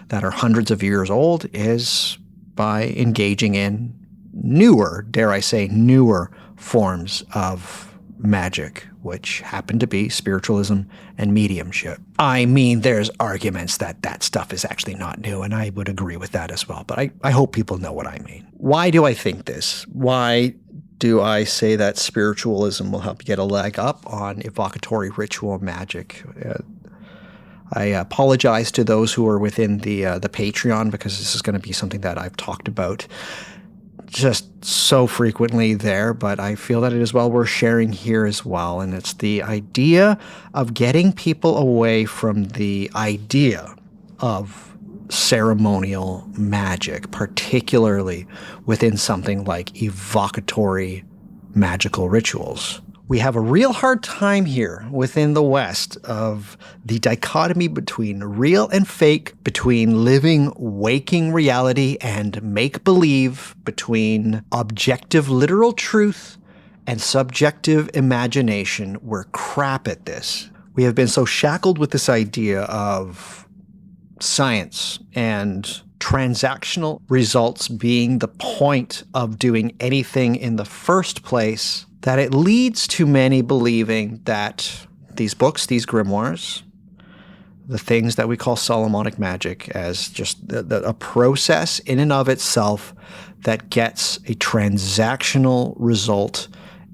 that are hundreds of years old, is by engaging in newer, dare I say, newer forms of magic, which happen to be spiritualism and mediumship. I mean, there's arguments that that stuff is actually not new, and I would agree with that as well, but I hope people know what I mean. Why do I think this? Why do I say that spiritualism will help you get a leg up on evocatory ritual magic? I apologize to those who are within the Patreon, because this is going to be something that I've talked about just so frequently there, but I feel that it is well worth sharing here as well. And it's the idea of getting people away from the idea of ceremonial magic, particularly within something like evocatory magical rituals. We have a real hard time here within the West of the dichotomy between real and fake, between living waking reality and make-believe, between objective literal truth and subjective imagination. We're crap at this. We have been so shackled with this idea of science and transactional results being the point of doing anything in the first place, that it leads to many believing that these books, these grimoires, the things that we call Solomonic magic, as just a process in and of itself that gets a transactional result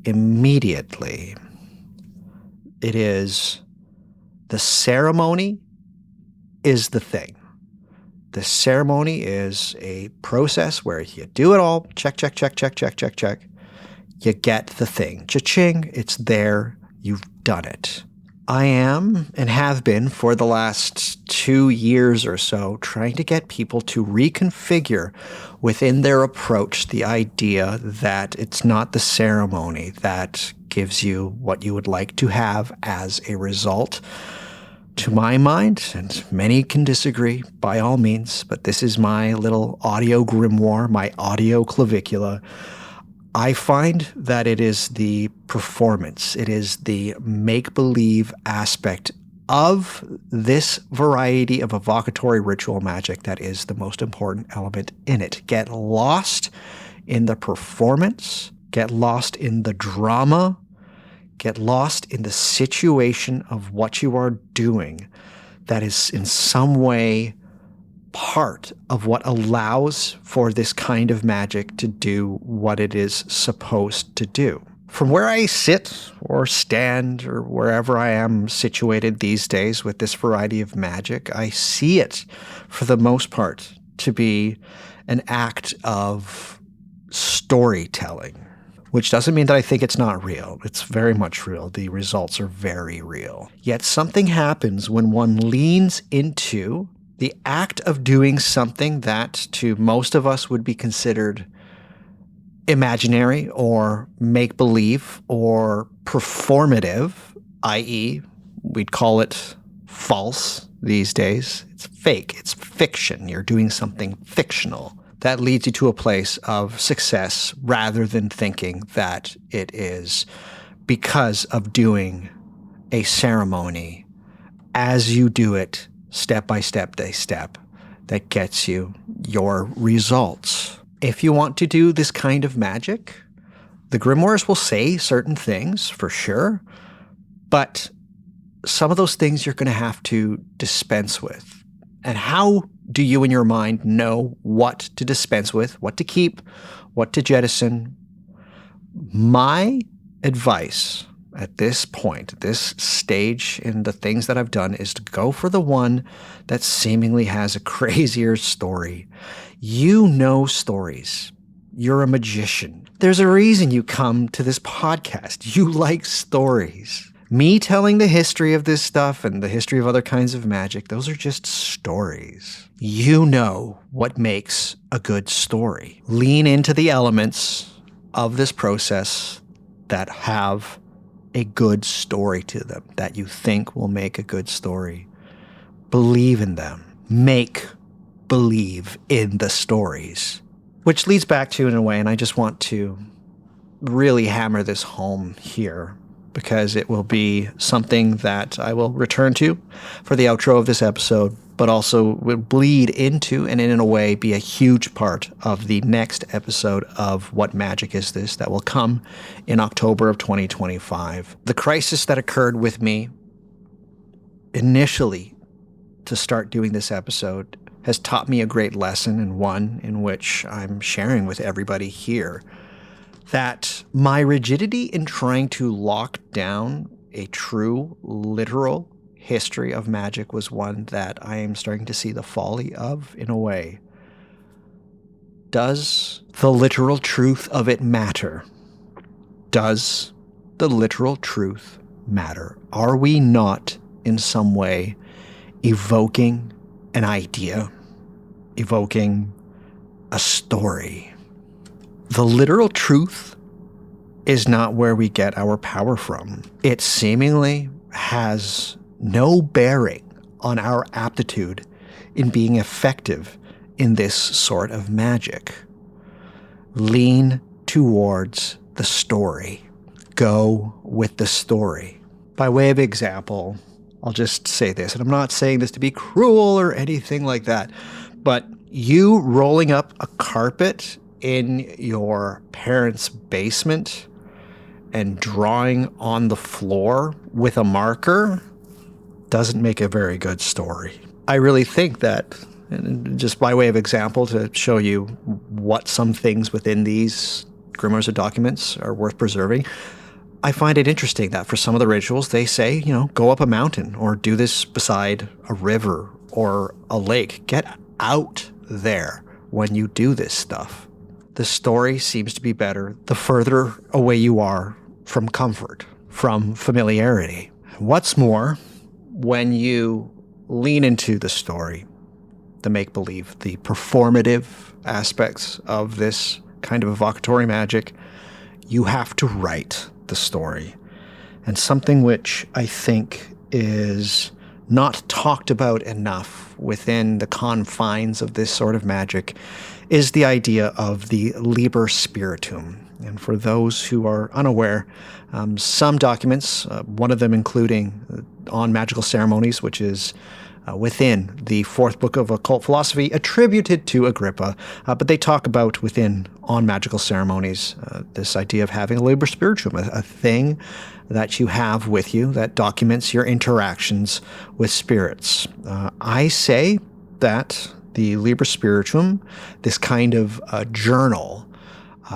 immediately. It is the ceremony is the thing. The ceremony is a process where you do it all, check, check, check, check, check, check, check. You get the thing. Cha-ching, it's there. You've done it. I am, and have been for the last 2 years or so, trying to get people to reconfigure within their approach the idea that it's not the ceremony that gives you what you would like to have as a result. To my mind, and many can disagree by all means, but this is my little audio grimoire, my audio clavicula. I find that it is the performance, it is the make-believe aspect of this variety of evocatory ritual magic that is the most important element in it. Get lost in the performance, get lost in the drama, get lost in the situation of what you are doing that is in some way part of what allows for this kind of magic to do what it is supposed to do. From where I sit or stand or wherever I am situated these days with this variety of magic, I see it for the most part to be an act of storytelling, which doesn't mean that I think it's not real. It's very much real. The results are very real. Yet something happens when one leans into the act of doing something that to most of us would be considered imaginary or make-believe or performative, i.e., we'd call it false these days. It's fake. It's fiction. You're doing something fictional. That leads you to a place of success rather than thinking that it is because of doing a ceremony as you do it step by step by step that gets you your results. If you want to do this kind of magic, the grimoires will say certain things for sure, but some of those things you're going to have to dispense with. And how do you in your mind know what to dispense with, what to keep, what to jettison? My advice at this point, at this stage in the things that I've done, is to go for the one that seemingly has a crazier story. You know stories. You're a magician. There's a reason you come to this podcast. You like stories. Me telling the history of this stuff and the history of other kinds of magic, those are just stories. You know what makes a good story. Lean into the elements of this process that have a good story to them, that you think will make a good story. Believe in them. Make believe in the stories. Which leads back to, in a way, and I just want to really hammer this home here, because it will be something that I will return to for the outro of this episode, but also will bleed into and in a way be a huge part of the next episode of What Magic Is This that will come in October of 2025. The crisis that occurred with me initially to start doing this episode has taught me a great lesson, and one in which I'm sharing with everybody here, that my rigidity in trying to lock down a true, literal history of magic was one that I am starting to see the folly of in a way. Does the literal truth of it matter? Does the literal truth matter? Are we not, in some way, evoking an idea, evoking a story? The literal truth is not where we get our power from. It seemingly has no bearing on our aptitude in being effective in this sort of magic. Lean towards the story. Go with the story. By way of example, I'll just say this, and I'm not saying this to be cruel or anything like that, but you rolling up a carpet in your parents' basement and drawing on the floor with a marker doesn't make a very good story. I really think that, and just by way of example to show you what some things within these grimoires or documents are worth preserving, I find it interesting that for some of the rituals they say, go up a mountain or do this beside a river or a lake. Get out there when you do this stuff. The story seems to be better the further away you are from comfort, from familiarity. What's more, when you lean into the story, the make-believe, the performative aspects of this kind of evocatory magic, you have to write the story. And something which I think is not talked about enough within the confines of this sort of magic is the idea of the liber spiritum. And for those who are unaware, some documents, one of them including On Magical Ceremonies, which is within the fourth book of occult philosophy attributed to Agrippa, but they talk about within On Magical Ceremonies this idea of having a liber spiritum, a thing that you have with you that documents your interactions with spirits. I say that the liber spiritum, this kind of journal,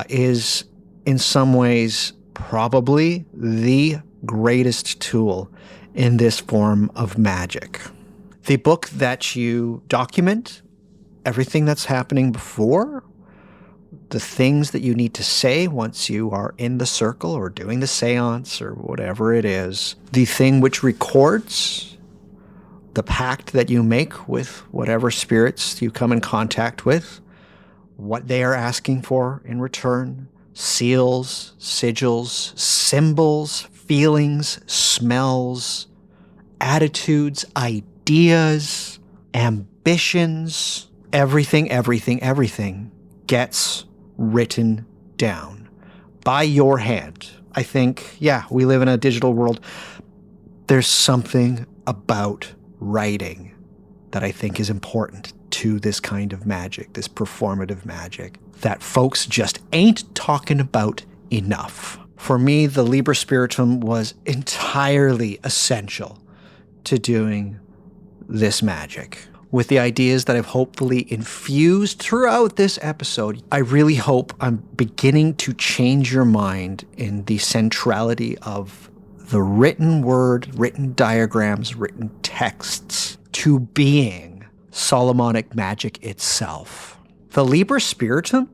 is in some ways probably the greatest tool in this form of magic. The book that you document everything that's happening before, the things that you need to say once you are in the circle or doing the seance or whatever it is, the thing which records the pact that you make with whatever spirits you come in contact with, what they are asking for in return, seals, sigils, symbols, feelings, smells, attitudes, ideas, ambitions, everything gets written down by your hand. I think, we live in a digital world. There's something about writing that I think is important to this kind of magic, this performative magic, that folks just ain't talking about enough. For me, the liber spiritum was entirely essential to doing this magic. With the ideas that I've hopefully infused throughout this episode, I really hope I'm beginning to change your mind in the centrality of the written word, written diagrams, written texts to being Solomonic magic itself. The liber spiritum,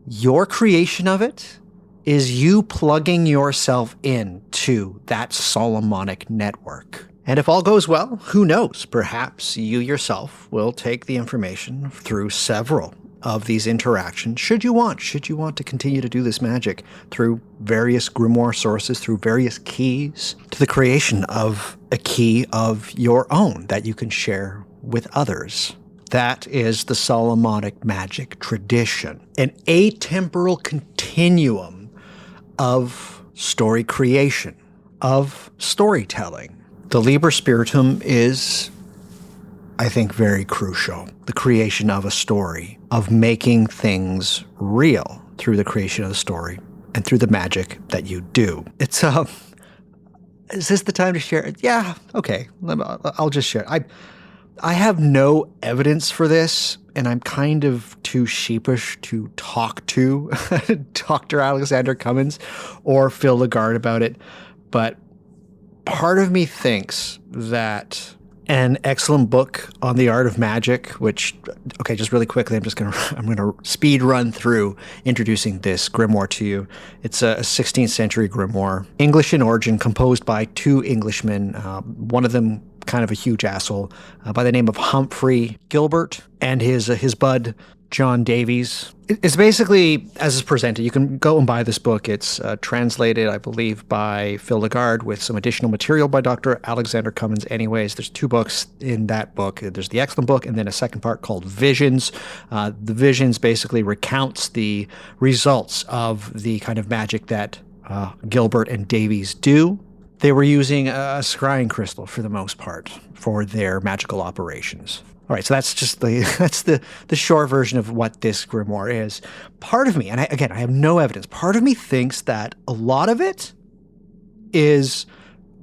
your creation of it, is you plugging yourself into that Solomonic network. And if all goes well, who knows? Perhaps you yourself will take the information through several of these interactions, should you want to continue to do this magic through various grimoire sources, through various keys, to the creation of a key of your own that you can share with others. That is the Solomonic magic tradition, an atemporal continuum of story creation, of storytelling. The Liber Spiritum is, I think, very crucial. The creation of a story, of making things real through the creation of the story and through the magic that you do. It's, is this the time to share it? Yeah, okay, I'll just share it. I have no evidence for this, and I'm kind of too sheepish to talk to Dr. Alexander Cummins or Phil Lagarde about it. But part of me thinks that an excellent book on the art of magic, which, okay, just really quickly, I'm gonna speed run through introducing this grimoire to you. It's a 16th century grimoire, English in origin, composed by two Englishmen, one of them kind of a huge asshole, by the name of Humphrey Gilbert, and his bud, John Davies. It's basically, as it's presented, you can go and buy this book. It's translated, I believe, by Phil Lagarde with some additional material by Dr. Alexander Cummins. Anyways, there's two books in that book. There's the excellent book and then a second part called Visions. The Visions basically recounts the results of the kind of magic that Gilbert and Davies do. They were using a scrying crystal for the most part for their magical operations. All right, so that's just the short version of what this grimoire is. Part of me, and I have no evidence, part of me thinks that a lot of it is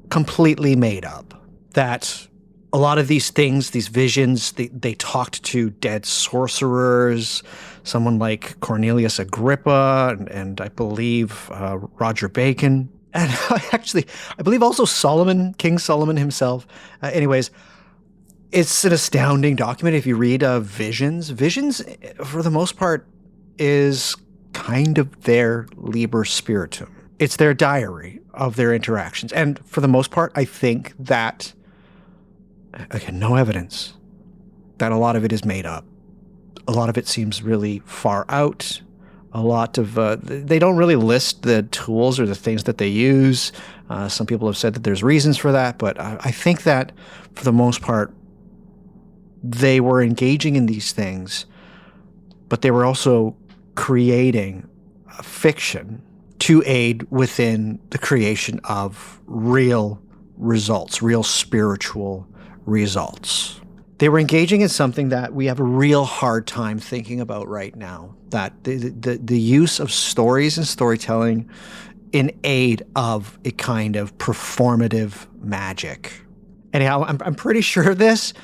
completely made up. That a lot of these things, these visions, they talked to dead sorcerers, someone like Cornelius Agrippa, and I believe Roger Bacon. And I believe also King Solomon himself. Anyways, it's an astounding document if you read Visions. Visions, for the most part, is kind of their Liber Spiritum. It's their diary of their interactions. And for the most part, I think that, again, no evidence, that a lot of it is made up. A lot of it seems really far out. A lot of, they don't really list the tools or the things that they use. Some people have said that there's reasons for that, but I think that for the most part, they were engaging in these things, but they were also creating a fiction to aid within the creation of real results, real spiritual results. They were engaging in something that we have a real hard time thinking about right now, that the use of stories and storytelling in aid of a kind of performative magic. Anyhow, I'm pretty sure of this.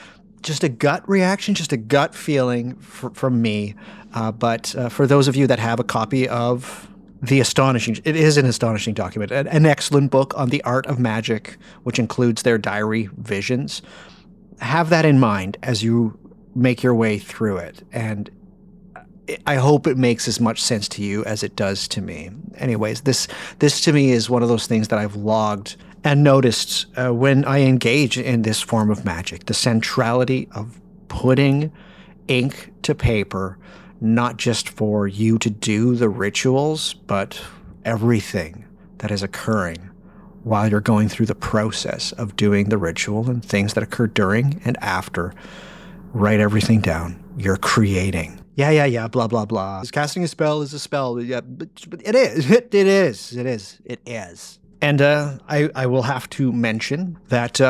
Just a gut reaction, just a gut feeling from me. But for those of you that have a copy of it is an astonishing document, an excellent book on the art of magic, which includes their diary Visions. Have that in mind as you make your way through it. And I hope it makes as much sense to you as it does to me. Anyways, this to me is one of those things that I've logged and noticed when I engage in this form of magic, the centrality of putting ink to paper, not just for you to do the rituals, but everything that is occurring while you're going through the process of doing the ritual and things that occur during and after. Write everything down. You're creating. Yeah, blah, blah, blah. Casting a spell is a spell. Yeah, but it is. It is. And I will have to mention that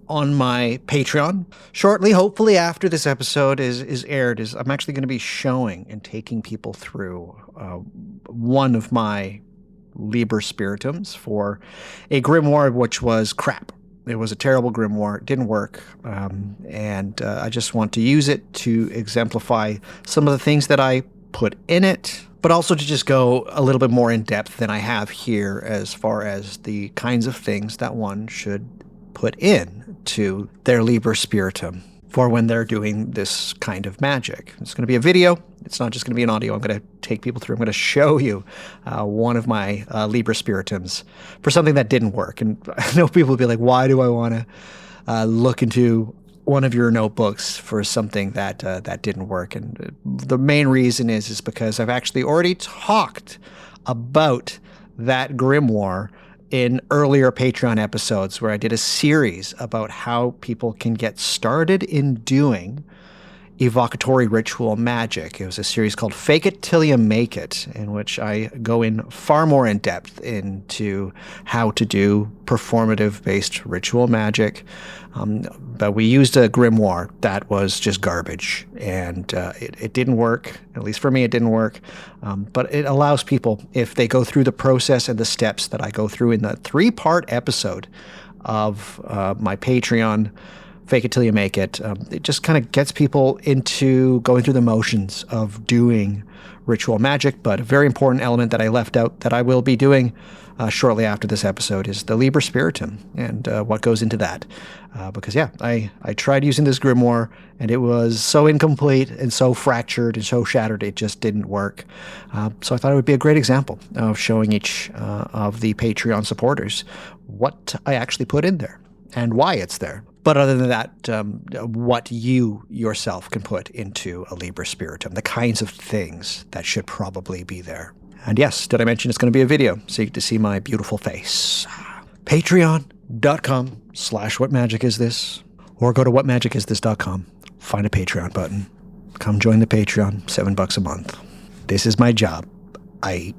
on my Patreon, shortly, hopefully after this episode is aired, I'm actually going to be showing and taking people through one of my Liber Spiritums for a grimoire which was crap. It was a terrible grimoire. It didn't work. And I just want to use it to exemplify some of the things that I put in it, but also to just go a little bit more in depth than I have here as far as the kinds of things that one should put in to their Liber Spiritum for when they're doing this kind of magic. It's going to be a video. It's not just going to be an audio. I'm going to take people through. I'm going to show you one of my Liber Spiritums for something that didn't work. And I know people will be like, why do I want to look into one of your notebooks for something that didn't work? And the main reason is because I've actually already talked about that grimoire in earlier Patreon episodes where I did a series about how people can get started in doing evocatory ritual magic. It was a series called Fake It Till You Make It, in which I go in far more in depth into how to do performative-based ritual magic. But we used a grimoire that was just garbage, and it didn't work. At least for me, it didn't work. But it allows people, if they go through the process and the steps that I go through in the 3-part episode of my Patreon, Fake It Till You Make It, it just kind of gets people into going through the motions of doing ritual magic. But a very important element that I left out that I will be doing shortly after this episode is the Liber Spiritum and what goes into that. Because, yeah, I tried using this grimoire, and it was so incomplete and so fractured and so shattered, it just didn't work. So I thought it would be a great example of showing each of the Patreon supporters what I actually put in there and why it's there. But other than that, what you yourself can put into a Liber Spiritum, the kinds of things that should probably be there. And yes, did I mention it's going to be a video, so you get to see my beautiful face. Patreon.com/whatmagicisthis, or go to whatmagicisthis.com, find a Patreon button. Come join the Patreon, $7 a month. This is my job. This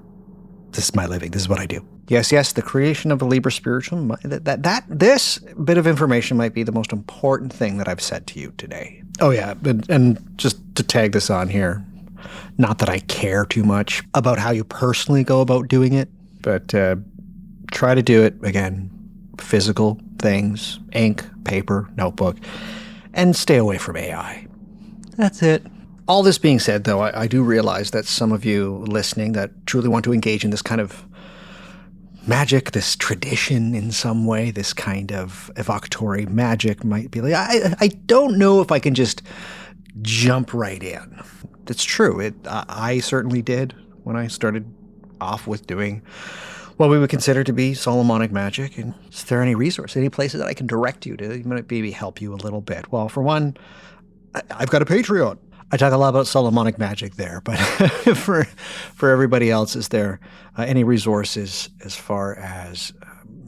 is my living. This is what I do. Yes, the creation of a Liber Spiritum, this bit of information might be the most important thing that I've said to you today. Oh yeah, and just to tag this on here, not that I care too much about how you personally go about doing it, but try to do it, again, physical things, ink, paper, notebook, and stay away from AI. That's it. All this being said, though, I do realize that some of you listening that truly want to engage in this kind of magic, this tradition in some way, this kind of evocatory magic might be like, I don't know if I can just jump right in. It's true. I certainly did when I started off with doing what we would consider to be Solomonic magic. And is there any resource, any places that I can direct you to maybe help you a little bit? Well, for one, I've got a Patreon. I talk a lot about Solomonic magic there, but for everybody else, is there any resources as far as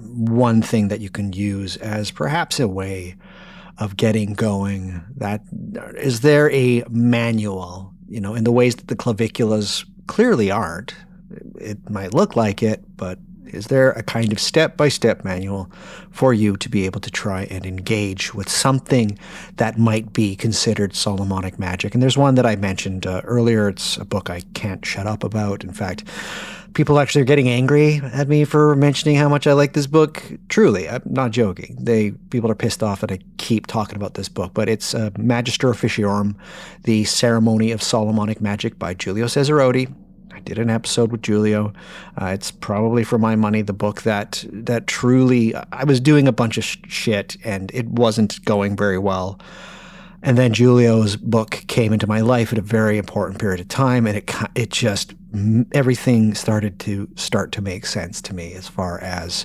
one thing that you can use as perhaps a way of getting going? That is there a manual, in the ways that the claviculas clearly aren't? It might look like it, but is there a kind of step-by-step manual for you to be able to try and engage with something that might be considered Solomonic magic? And there's one that I mentioned earlier. It's a book I can't shut up about. In fact, people actually are getting angry at me for mentioning how much I like this book. Truly, I'm not joking. People are pissed off that I keep talking about this book, but it's Magister Officiorum, The Ceremony of Solomonic Magic by Giulio Cesarotti. I did an episode with Giulio. It's probably, for my money, the book that truly, I was doing a bunch of shit and it wasn't going very well. And then Giulio's book came into my life at a very important period of time, and it just, everything started to make sense to me as far as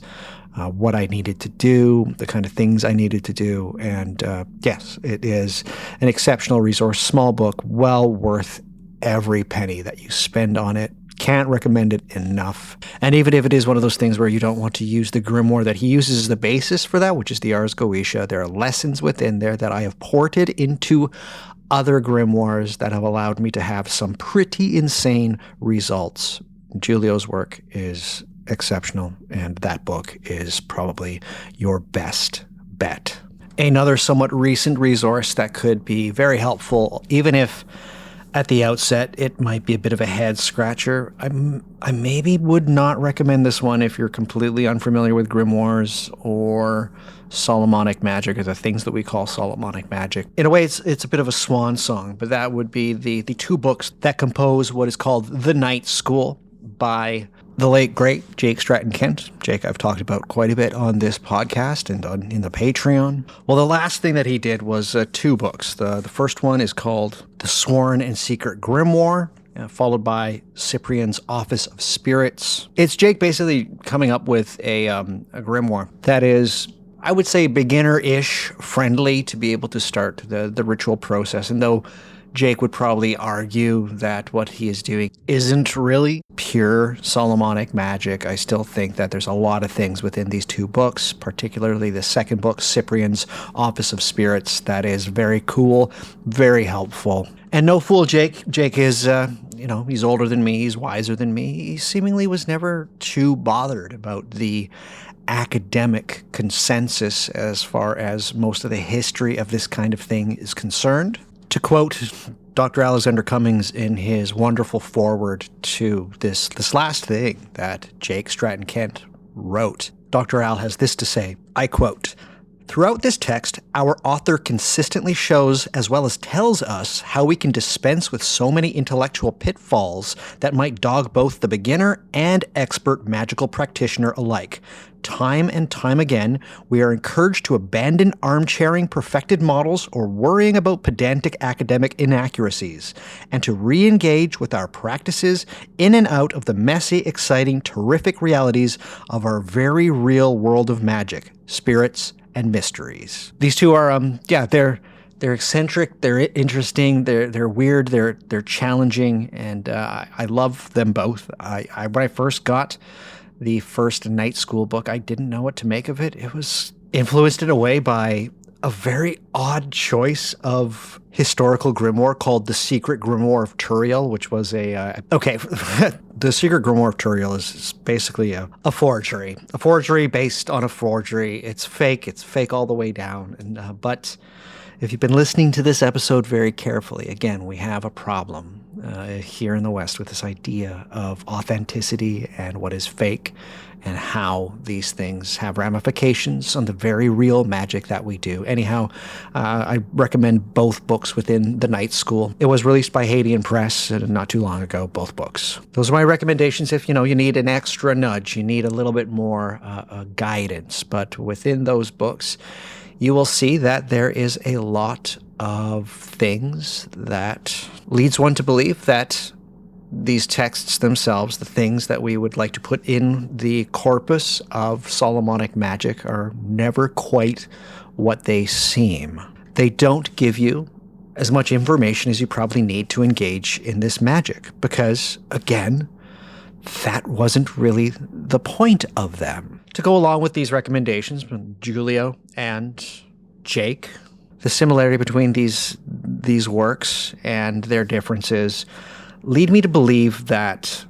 what I needed to do, the kind of things I needed to do. And yes, it is an exceptional resource, small book, well worth every penny that you spend on it. Can't recommend it enough. And even if it is one of those things where you don't want to use the grimoire that he uses as the basis for that, which is the Ars Goetia, there are lessons within there that I have ported into other grimoires that have allowed me to have some pretty insane results. Giulio's work is exceptional, and that book is probably your best bet. Another somewhat recent resource that could be very helpful, even if at the outset it might be a bit of a head scratcher. I maybe would not recommend this one if you're completely unfamiliar with grimoires or Solomonic magic, or the things that we call Solomonic magic. In a way, it's a bit of a swan song, but that would be the 2 books that compose what is called The Night School by the late, great Jake Stratton-Kent. Jake, I've talked about quite a bit on this podcast and in the Patreon. Well, the last thing that he did was 2 books. The first one is called The Sworn and Secret Grimoire, followed by Cyprian's Office of Spirits. It's Jake basically coming up with a grimoire that is, I would say, beginner-ish friendly to be able to start the ritual process. And though Jake would probably argue that what he is doing isn't really pure Solomonic magic. I still think that there's a lot of things within these two books, particularly the second book, Cyprian's Office of Spirits, that is very cool, very helpful. And no fool, Jake. Jake is, he's older than me, he's wiser than me. He seemingly was never too bothered about the academic consensus as far as most of the history of this kind of thing is concerned. To quote Dr. Alexander Cummings in his wonderful foreword to this last thing that Jake Stratton Kent wrote, Dr. Al has this to say, I quote, "Throughout this text, our author consistently shows as well as tells us how we can dispense with so many intellectual pitfalls that might dog both the beginner and expert magical practitioner alike. Time and time again, we are encouraged to abandon armchairing perfected models or worrying about pedantic academic inaccuracies, and to re-engage with our practices in and out of the messy, exciting, terrific realities of our very real world of magic, spirits, and mysteries." These two are, they're eccentric, they're interesting, they're weird, they're challenging, and I love them both. When I first got the first night school book, I didn't know what to make of it. It was influenced in a way by a very odd choice of historical grimoire called The Secret Grimoire of Turiel, which was The Secret Grimoire of Turiel is basically a forgery based on a forgery. It's fake all the way down. And but if you've been listening to this episode very carefully, again, we have a problem here in the West with this idea of authenticity and what is fake and how these things have ramifications on the very real magic that we do. Anyhow, I recommend both books within the Night School. It was released by Hadean Press not too long ago, both books. Those are my recommendations if, you need an extra nudge, you need a little bit more guidance. But within those books, you will see that there is a lot of things that leads one to believe that these texts themselves, the things that we would like to put in the corpus of Solomonic magic, are never quite what they seem. They don't give you as much information as you probably need to engage in this magic because, again, that wasn't really the point of them. To go along with these recommendations from Julio and Jake, the similarity between these works and their differences lead me to believe that,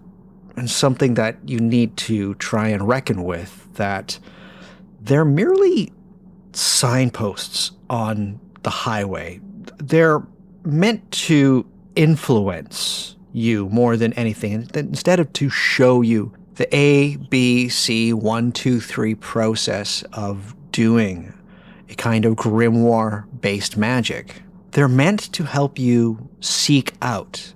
and something that you need to try and reckon with, that they're merely signposts on the highway. They're meant to influence you more than anything, instead of to show you the A, B, C, 1, 2, 3 process of doing a kind of grimoire-based magic. They're meant to help you seek out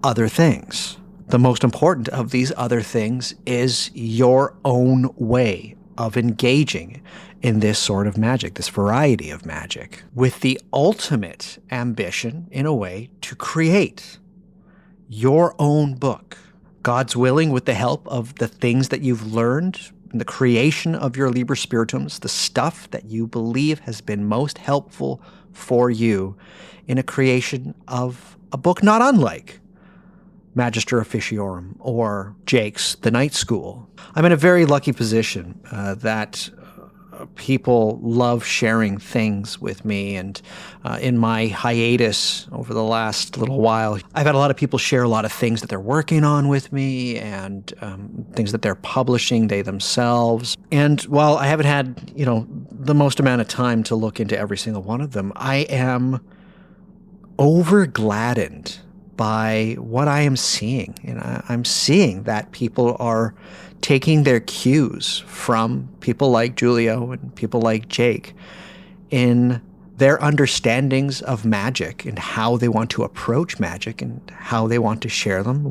other things. The most important of these other things is your own way of engaging in this sort of magic, this variety of magic, with the ultimate ambition, in a way, to create your own book. God's willing, with the help of the things that you've learned in the creation of your Liber Spiritums, the stuff that you believe has been most helpful for you in a creation of a book not unlike Magister Officiorum or Jake's The Night School. I'm in a very lucky position that people love sharing things with me, and in my hiatus over the last little while, I've had a lot of people share a lot of things that they're working on with me and things that they're publishing they themselves. And while I haven't had, the most amount of time to look into every single one of them, I am over-gladdened by what I am seeing. And I'm seeing that people are taking their cues from people like Julio and people like Jake in their understandings of magic and how they want to approach magic and how they want to share them.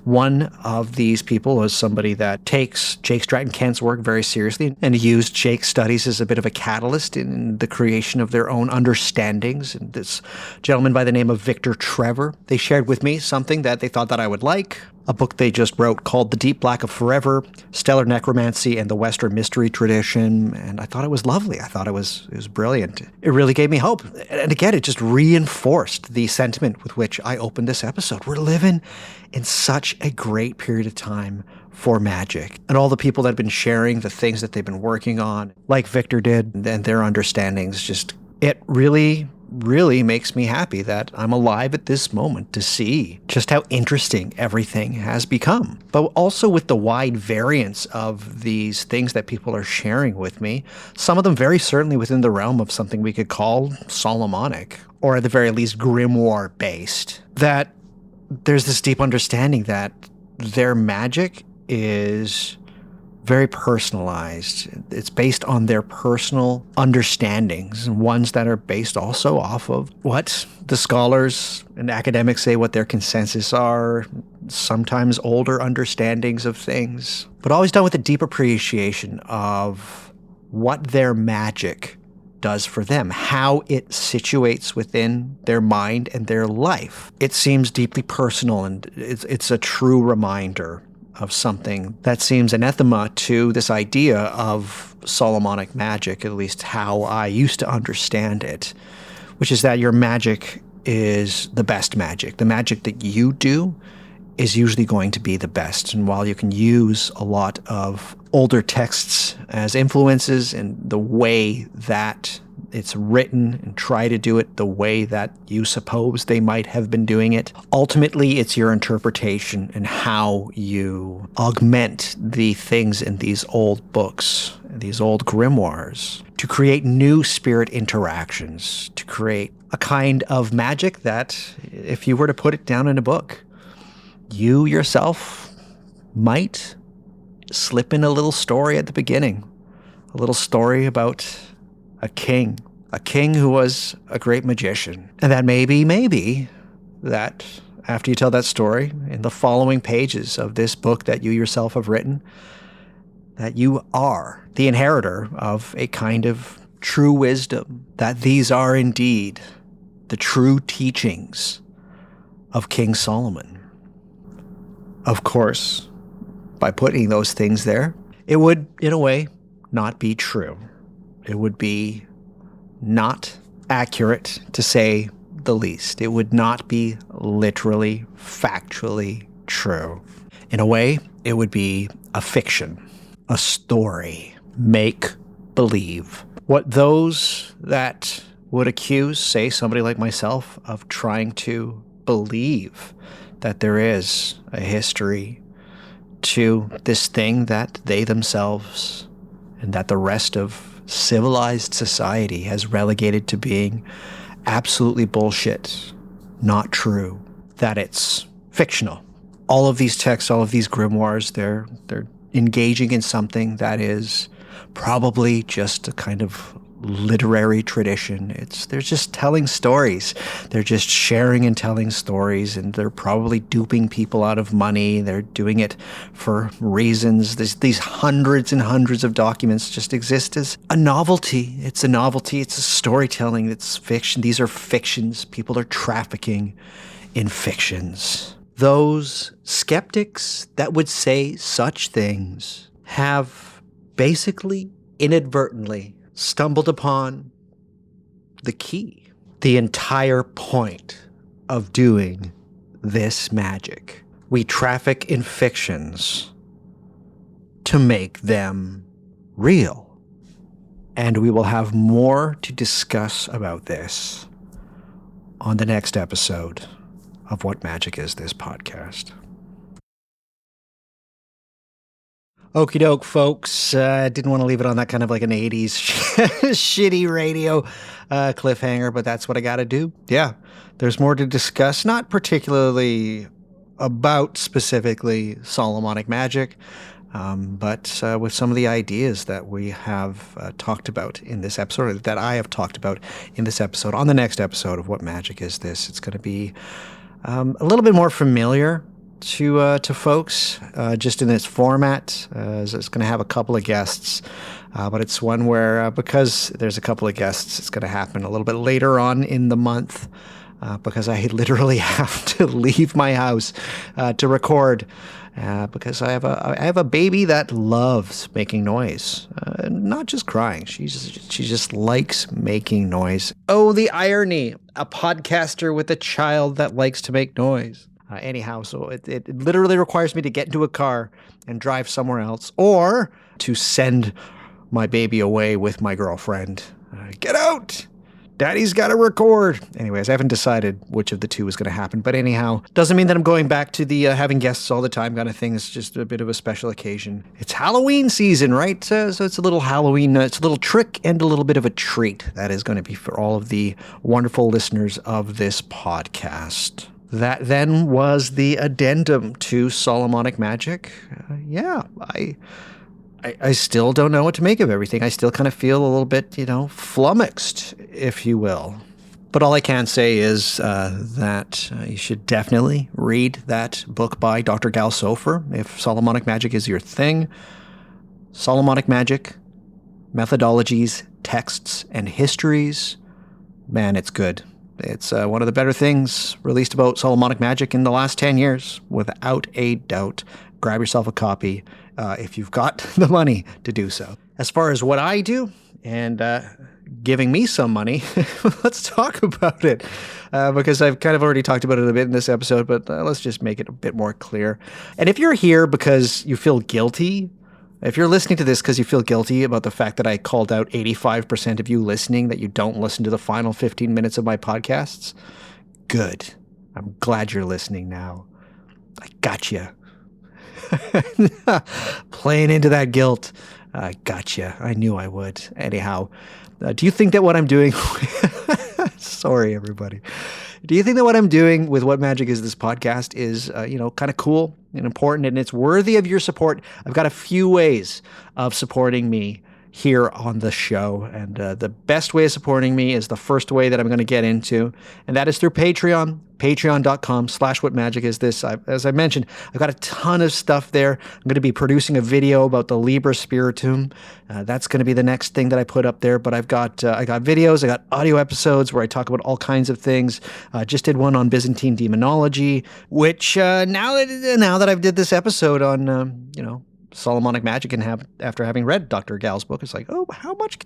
One of these people is somebody that takes Jake Stratton Kent's work very seriously and used Jake's studies as a bit of a catalyst in the creation of their own understandings. And this gentleman by the name of Victor Trevor, they shared with me something that they thought that I would like. a book they just wrote called The Deep Black of Forever, Stellar Necromancy and the Western Mystery Tradition. And I thought it was lovely. I thought it was brilliant. It really gave me hope. And again, it just reinforced the sentiment with which I opened this episode. We're living in such a great period of time for magic. And all the people that have been sharing the things that they've been working on, like Victor did, and their understandings, just, it really makes me happy that I'm alive at this moment to see just how interesting everything has become. But also with the wide variance of these things that people are sharing with me, some of them very certainly within the realm of something we could call Solomonic, or at the very least grimoire based, that there's this deep understanding that their magic is very personalized. It's based on their personal understandings, and ones that are based also off of what the scholars and academics say what their consensus are, sometimes older understandings of things, but always done with a deep appreciation of what their magic does for them, how it situates within their mind and their life. It seems deeply personal, and it's a true reminder of something that seems anathema to this idea of Solomonic magic, at least how I used to understand it, which is that your magic is the best magic. The magic that you do is usually going to be the best. And while you can use a lot of older texts as influences and the way that it's written and try to do it the way that you suppose they might have been doing it, ultimately it's your interpretation and how you augment the things in these old books, these old grimoires, to create new spirit interactions, to create a kind of magic that, if you were to put it down in a book, you yourself might slip in a little story at the beginning, a little story about a king who was a great magician. And that maybe that after you tell that story in the following pages of this book that you yourself have written, that you are the inheritor of a kind of true wisdom, that these are indeed the true teachings of King Solomon. Of course, by putting those things there, it would, in a way, not be true. It would be not accurate, to say the least. It would not be literally, factually true. In a way, it would be a fiction, a story, make believe. What those that would accuse, say, somebody like myself, of trying to believe that there is a history to this thing that they themselves and that the rest of civilized society has relegated to being absolutely bullshit, not true, that it's fictional. All of these texts, all of these grimoires, they're engaging in something that is probably just a kind of literary tradition. They're just telling stories. They're just sharing and telling stories, and they're probably duping people out of money. They're doing it for reasons. These hundreds and hundreds of documents just exist as a novelty. It's a novelty. It's a storytelling. It's fiction. These are fictions. People are trafficking in fictions. Those skeptics that would say such things have basically inadvertently stumbled upon the key, the entire point of doing this magic. We traffic in fictions to make them real. And we will have more to discuss about this on the next episode of What Magic Is This podcast. Okie doke, folks. Didn't want to leave it on that kind of like an 80s shitty radio cliffhanger, but that's what I got to do. Yeah, there's more to discuss, not particularly about specifically Solomonic Magic, but with some of the ideas that we have talked about in this episode, or that I have talked about in this episode. On the next episode of What Magic Is This, it's going to be a little bit more familiar to folks, just in its format. It's going to have a couple of guests, but it's one where, because there's a couple of guests, it's going to happen a little bit later on in the month. because I literally have to leave my house to record because I have a baby that loves making noise, not just crying. She just likes making noise. Oh, the irony! A podcaster with a child that likes to make noise. Anyhow, so it literally requires me to get into a car and drive somewhere else, or to send my baby away with my girlfriend. Get out! Daddy's got to record. Anyways, I haven't decided which of the two is going to happen. But anyhow, doesn't mean that I'm going back to the having guests all the time kind of thing. It's just a bit of a special occasion. It's Halloween season, right? So it's a little Halloween. It's a little trick and a little bit of a treat. That is going to be for all of the wonderful listeners of this podcast. That then was the addendum to Solomonic Magic. I still don't know what to make of everything. I still kind of feel a little bit, flummoxed, if you will. But all I can say is that you should definitely read that book by Dr. Gal Sofer, if Solomonic Magic is your thing. Solomonic Magic, Methodologies, Texts, and Histories. Man, it's good. It's one of the better things released about Solomonic Magic in the last 10 years, without a doubt. Grab yourself a copy if you've got the money to do so. As far as what I do and giving me some money, let's talk about it because I've kind of already talked about it a bit in this episode, but let's just make it a bit more clear. And if you're here because you feel guilty, if you're listening to this because you feel guilty about the fact that I called out 85% of you listening that you don't listen to the final 15 minutes of my podcasts, good. I'm glad you're listening now. I got you. Playing into that guilt. Gotcha. I knew I would. Anyhow, do you think that what I'm doing... Sorry, everybody. Do you think that what I'm doing with What Magic Is This podcast is, kind of cool and important and it's worthy of your support? I've got a few ways of supporting me here on the show. And the best way of supporting me is the first way that I'm going to get into, and that is through Patreon. Patreon.com/whatmagicistthis. As I mentioned, I've got a ton of stuff there. I'm going to be producing a video about the Liber Spiritum. That's going to be the next thing that I put up there. But I got videos, I got audio episodes where I talk about all kinds of things. Just did one on Byzantine demonology, which now that I've did this episode on Solomonic Magic, and after having read Dr. Gal's book, it's like, oh, how much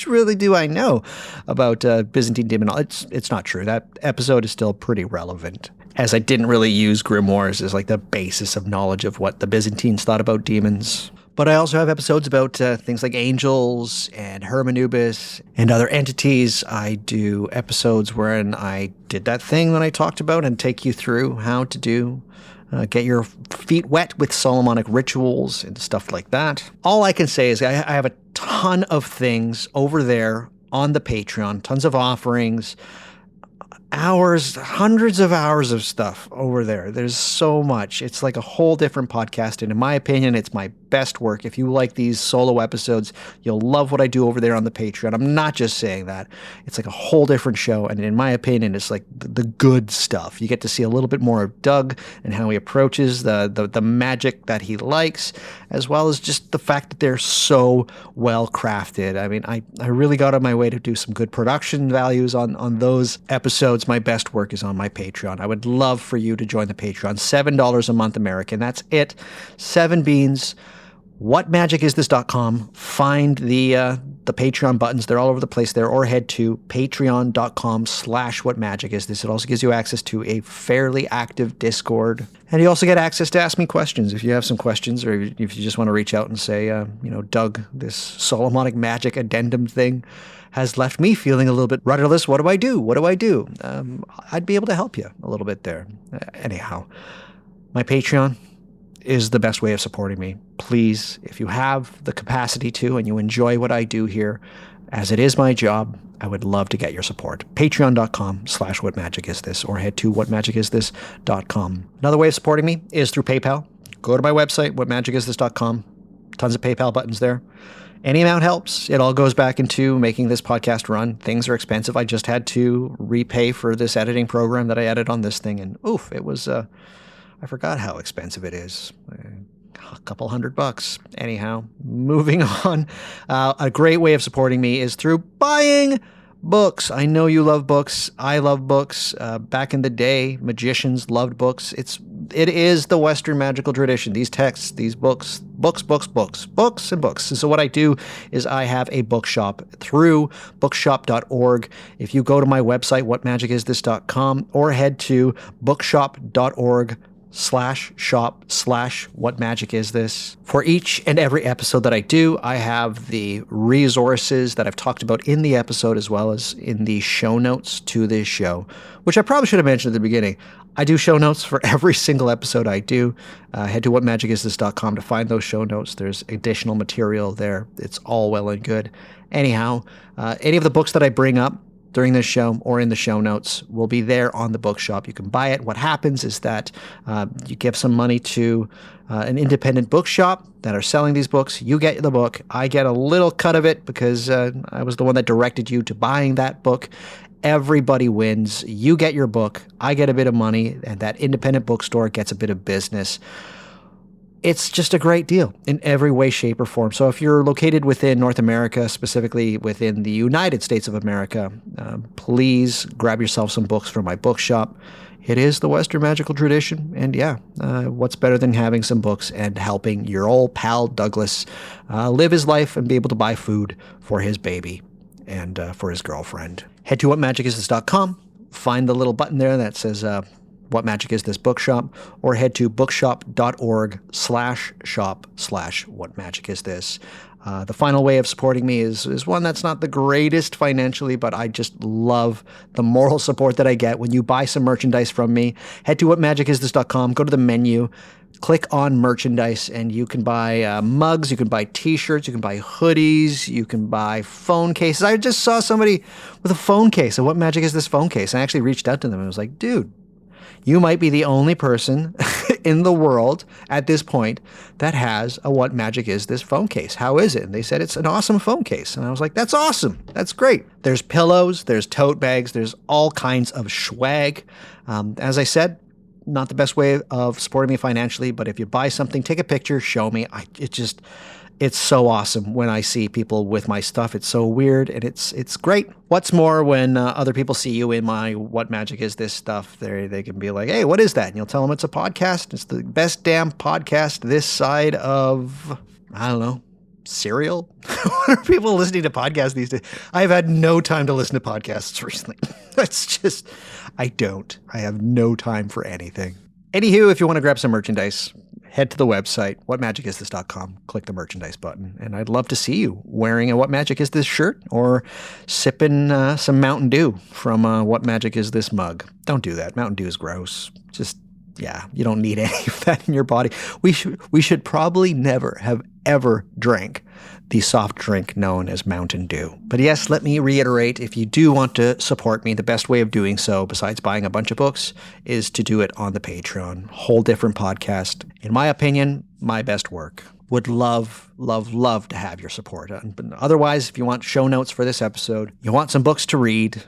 really do I know about Byzantine demonology? It's not true. That episode is still pretty relevant, as I didn't really use Grimoires as like the basis of knowledge of what the Byzantines thought about demons. But I also have episodes about things like angels and Hermanubis and other entities. I do episodes wherein I did that thing that I talked about and take you through how to do get your feet wet with Solomonic rituals and stuff like that. All I can say is I have a ton of things over there on the Patreon, tons of offerings, hours, hundreds of hours of stuff over there. There's so much. It's like a whole different podcast. And in my opinion, it's my best work. If you like these solo episodes, you'll love what I do over there on the Patreon. I'm not just saying that. It's like a whole different show. And in my opinion, it's like the good stuff. You get to see a little bit more of Doug and how he approaches the magic that he likes, as well as just the fact that they're so well crafted. I mean, I really got on my way to do some good production values on those episodes. My best work is on my Patreon. I would love for you to join the Patreon. $7 a month American. That's it. 7 beans. Whatmagicistthis.com. Find the Patreon buttons. They're all over the place there. Or head to patreon.com/whatmagicisthis. It also gives you access to a fairly active Discord. And you also get access to ask me questions. If you have some questions, or if you just want to reach out and say, Doug, this Solomonic Magic addendum thing has left me feeling a little bit rudderless. What do I do? What do I do? I'd be able to help you a little bit there. Anyhow, my Patreon is the best way of supporting me. Please, if you have the capacity to and you enjoy what I do here, as it is my job, I would love to get your support. Patreon.com/whatmagicistthis, or head to whatmagicistthis.com. Another way of supporting me is through PayPal. Go to my website, whatmagicistthis.com. Tons of PayPal buttons there. Any amount helps. It all goes back into making this podcast run. Things are expensive. I just had to repay for this editing program that I added on this thing, and it was... I forgot how expensive it is. A couple $100. Anyhow, moving on. A great way of supporting me is through buying Books. I know you love books. I love books. Back in the day, magicians loved books. It is the Western magical tradition. These texts, these books, books and books. And so what I do is I have a bookshop through bookshop.org. If you go to my website, whatmagicisthis.com, or head to bookshop.org/shop/whatmagicisthis. For each and every episode that I do, I have the resources that I've talked about in the episode as well as in the show notes to this show, which I probably should have mentioned at the beginning. I do show notes for every single episode I do. Head to whatmagicisthis.com to find those show notes. There's additional material there. It's all well and good. Anyhow, any of the books that I bring up during this show or in the show notes will be there on the bookshop. You can buy it. What happens is that you give some money to an independent bookshop that are selling these books. You get the book. I get a little cut of it because I was the one that directed you to buying that book. Everybody wins. You get your book. I get a bit of money, and that independent bookstore gets a bit of business. It's just a great deal in every way, shape, or form. So if you're located within North America, specifically within the United States of America, please grab yourself some books from my bookshop. It is the Western magical tradition, and what's better than having some books and helping your old pal Douglas live his life and be able to buy food for his baby and for his girlfriend. Head to whatmagicisthis.com, find the little button there that says What Magic Is This Bookshop, or head to bookshop.org/shop/whatmagicisthis. The final way of supporting me is one that's not the greatest financially, but I just love the moral support that I get when you buy some merchandise from me. Head to whatmagicisthis.com, go to the menu, click on merchandise, and you can buy mugs, you can buy t-shirts, you can buy hoodies, you can buy phone cases. I just saw somebody with a phone case, a What Magic Is This phone case. I actually reached out to them and was like, dude, you might be the only person in the world at this point that has a What Magic Is This phone case. How is it? And they said it's an awesome phone case. And I was like, that's awesome. That's great. There's pillows, there's tote bags, there's all kinds of swag. As I said, not the best way of supporting me financially, but if you buy something, take a picture, show me. It's so awesome when I see people with my stuff. It's so weird, and it's great. What's more, when other people see you in my What Magic Is This stuff, they can be like, hey, what is that? And you'll tell them it's a podcast. It's the best damn podcast this side of, I don't know, cereal? What are people listening to podcasts these days? I've had no time to listen to podcasts recently. It's just, I have no time for anything. Anywho, if you want to grab some merchandise, head to the website, whatmagicisthis.com, click the merchandise button, and I'd love to see you wearing a What Magic Is This shirt or sipping some Mountain Dew from a What Magic Is This mug. Don't do that. Mountain Dew is gross. You don't need any of that in your body. We should probably never have ever drank the soft drink known as Mountain Dew. But yes, let me reiterate, if you do want to support me, the best way of doing so, besides buying a bunch of books, is to do it on the Patreon. Whole different podcast. In my opinion, my best work. Would love, love, love to have your support. But otherwise, if you want show notes for this episode, you want some books to read,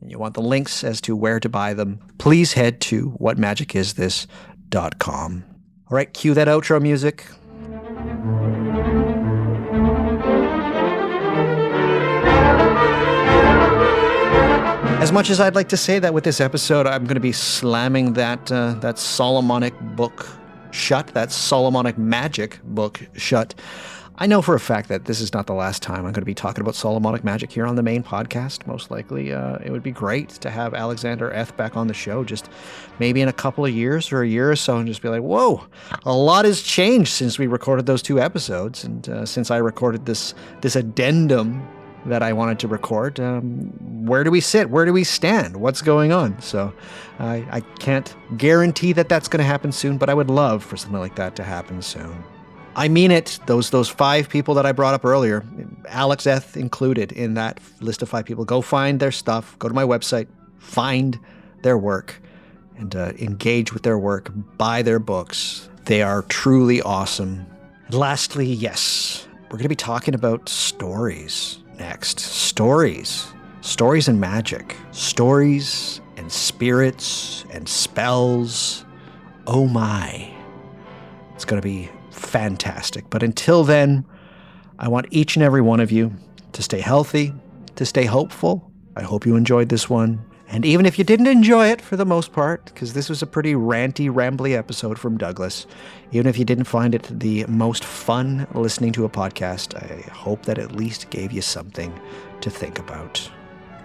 and you want the links as to where to buy them, please head to whatmagicisthis.com. All right, cue that outro music. As much as I'd like to say that with this episode, I'm going to be slamming that Solomonic book shut, that Solomonic Magic book shut. I know for a fact that this is not the last time I'm going to be talking about Solomonic Magic here on the main podcast. Most likely, it would be great to have Alexander Eth back on the show, just maybe in a couple of years or a year or so, and just be like, whoa, a lot has changed since we recorded those 2 episodes, and since I recorded this addendum that I wanted to record. Where do we sit? Where do we stand? What's going on? So I can't guarantee that that's going to happen soon, but I would love for something like that to happen soon. I mean it. Those 5 people that I brought up earlier, Alex Eth included in that list of 5 people. Go find their stuff. Go to my website. Find their work and engage with their work. Buy their books. They are truly awesome. And lastly, yes, we're going to be talking about stories next. Stories and magic. Stories and spirits and spells. Oh my. It's going to be fantastic. But until then, I want each and every one of you to stay healthy, to stay hopeful, I hope you enjoyed this one. And even if you didn't enjoy it for the most part, because this was a pretty ranty, rambly episode from Douglas, even if you didn't find it the most fun listening to a podcast, I hope that at least gave you something to think about.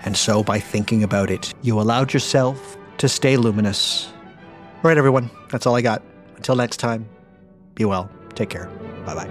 And so by thinking about it, you allowed yourself to stay luminous. All right, everyone, that's all I got. Until next time, be well. Take care. Bye-bye.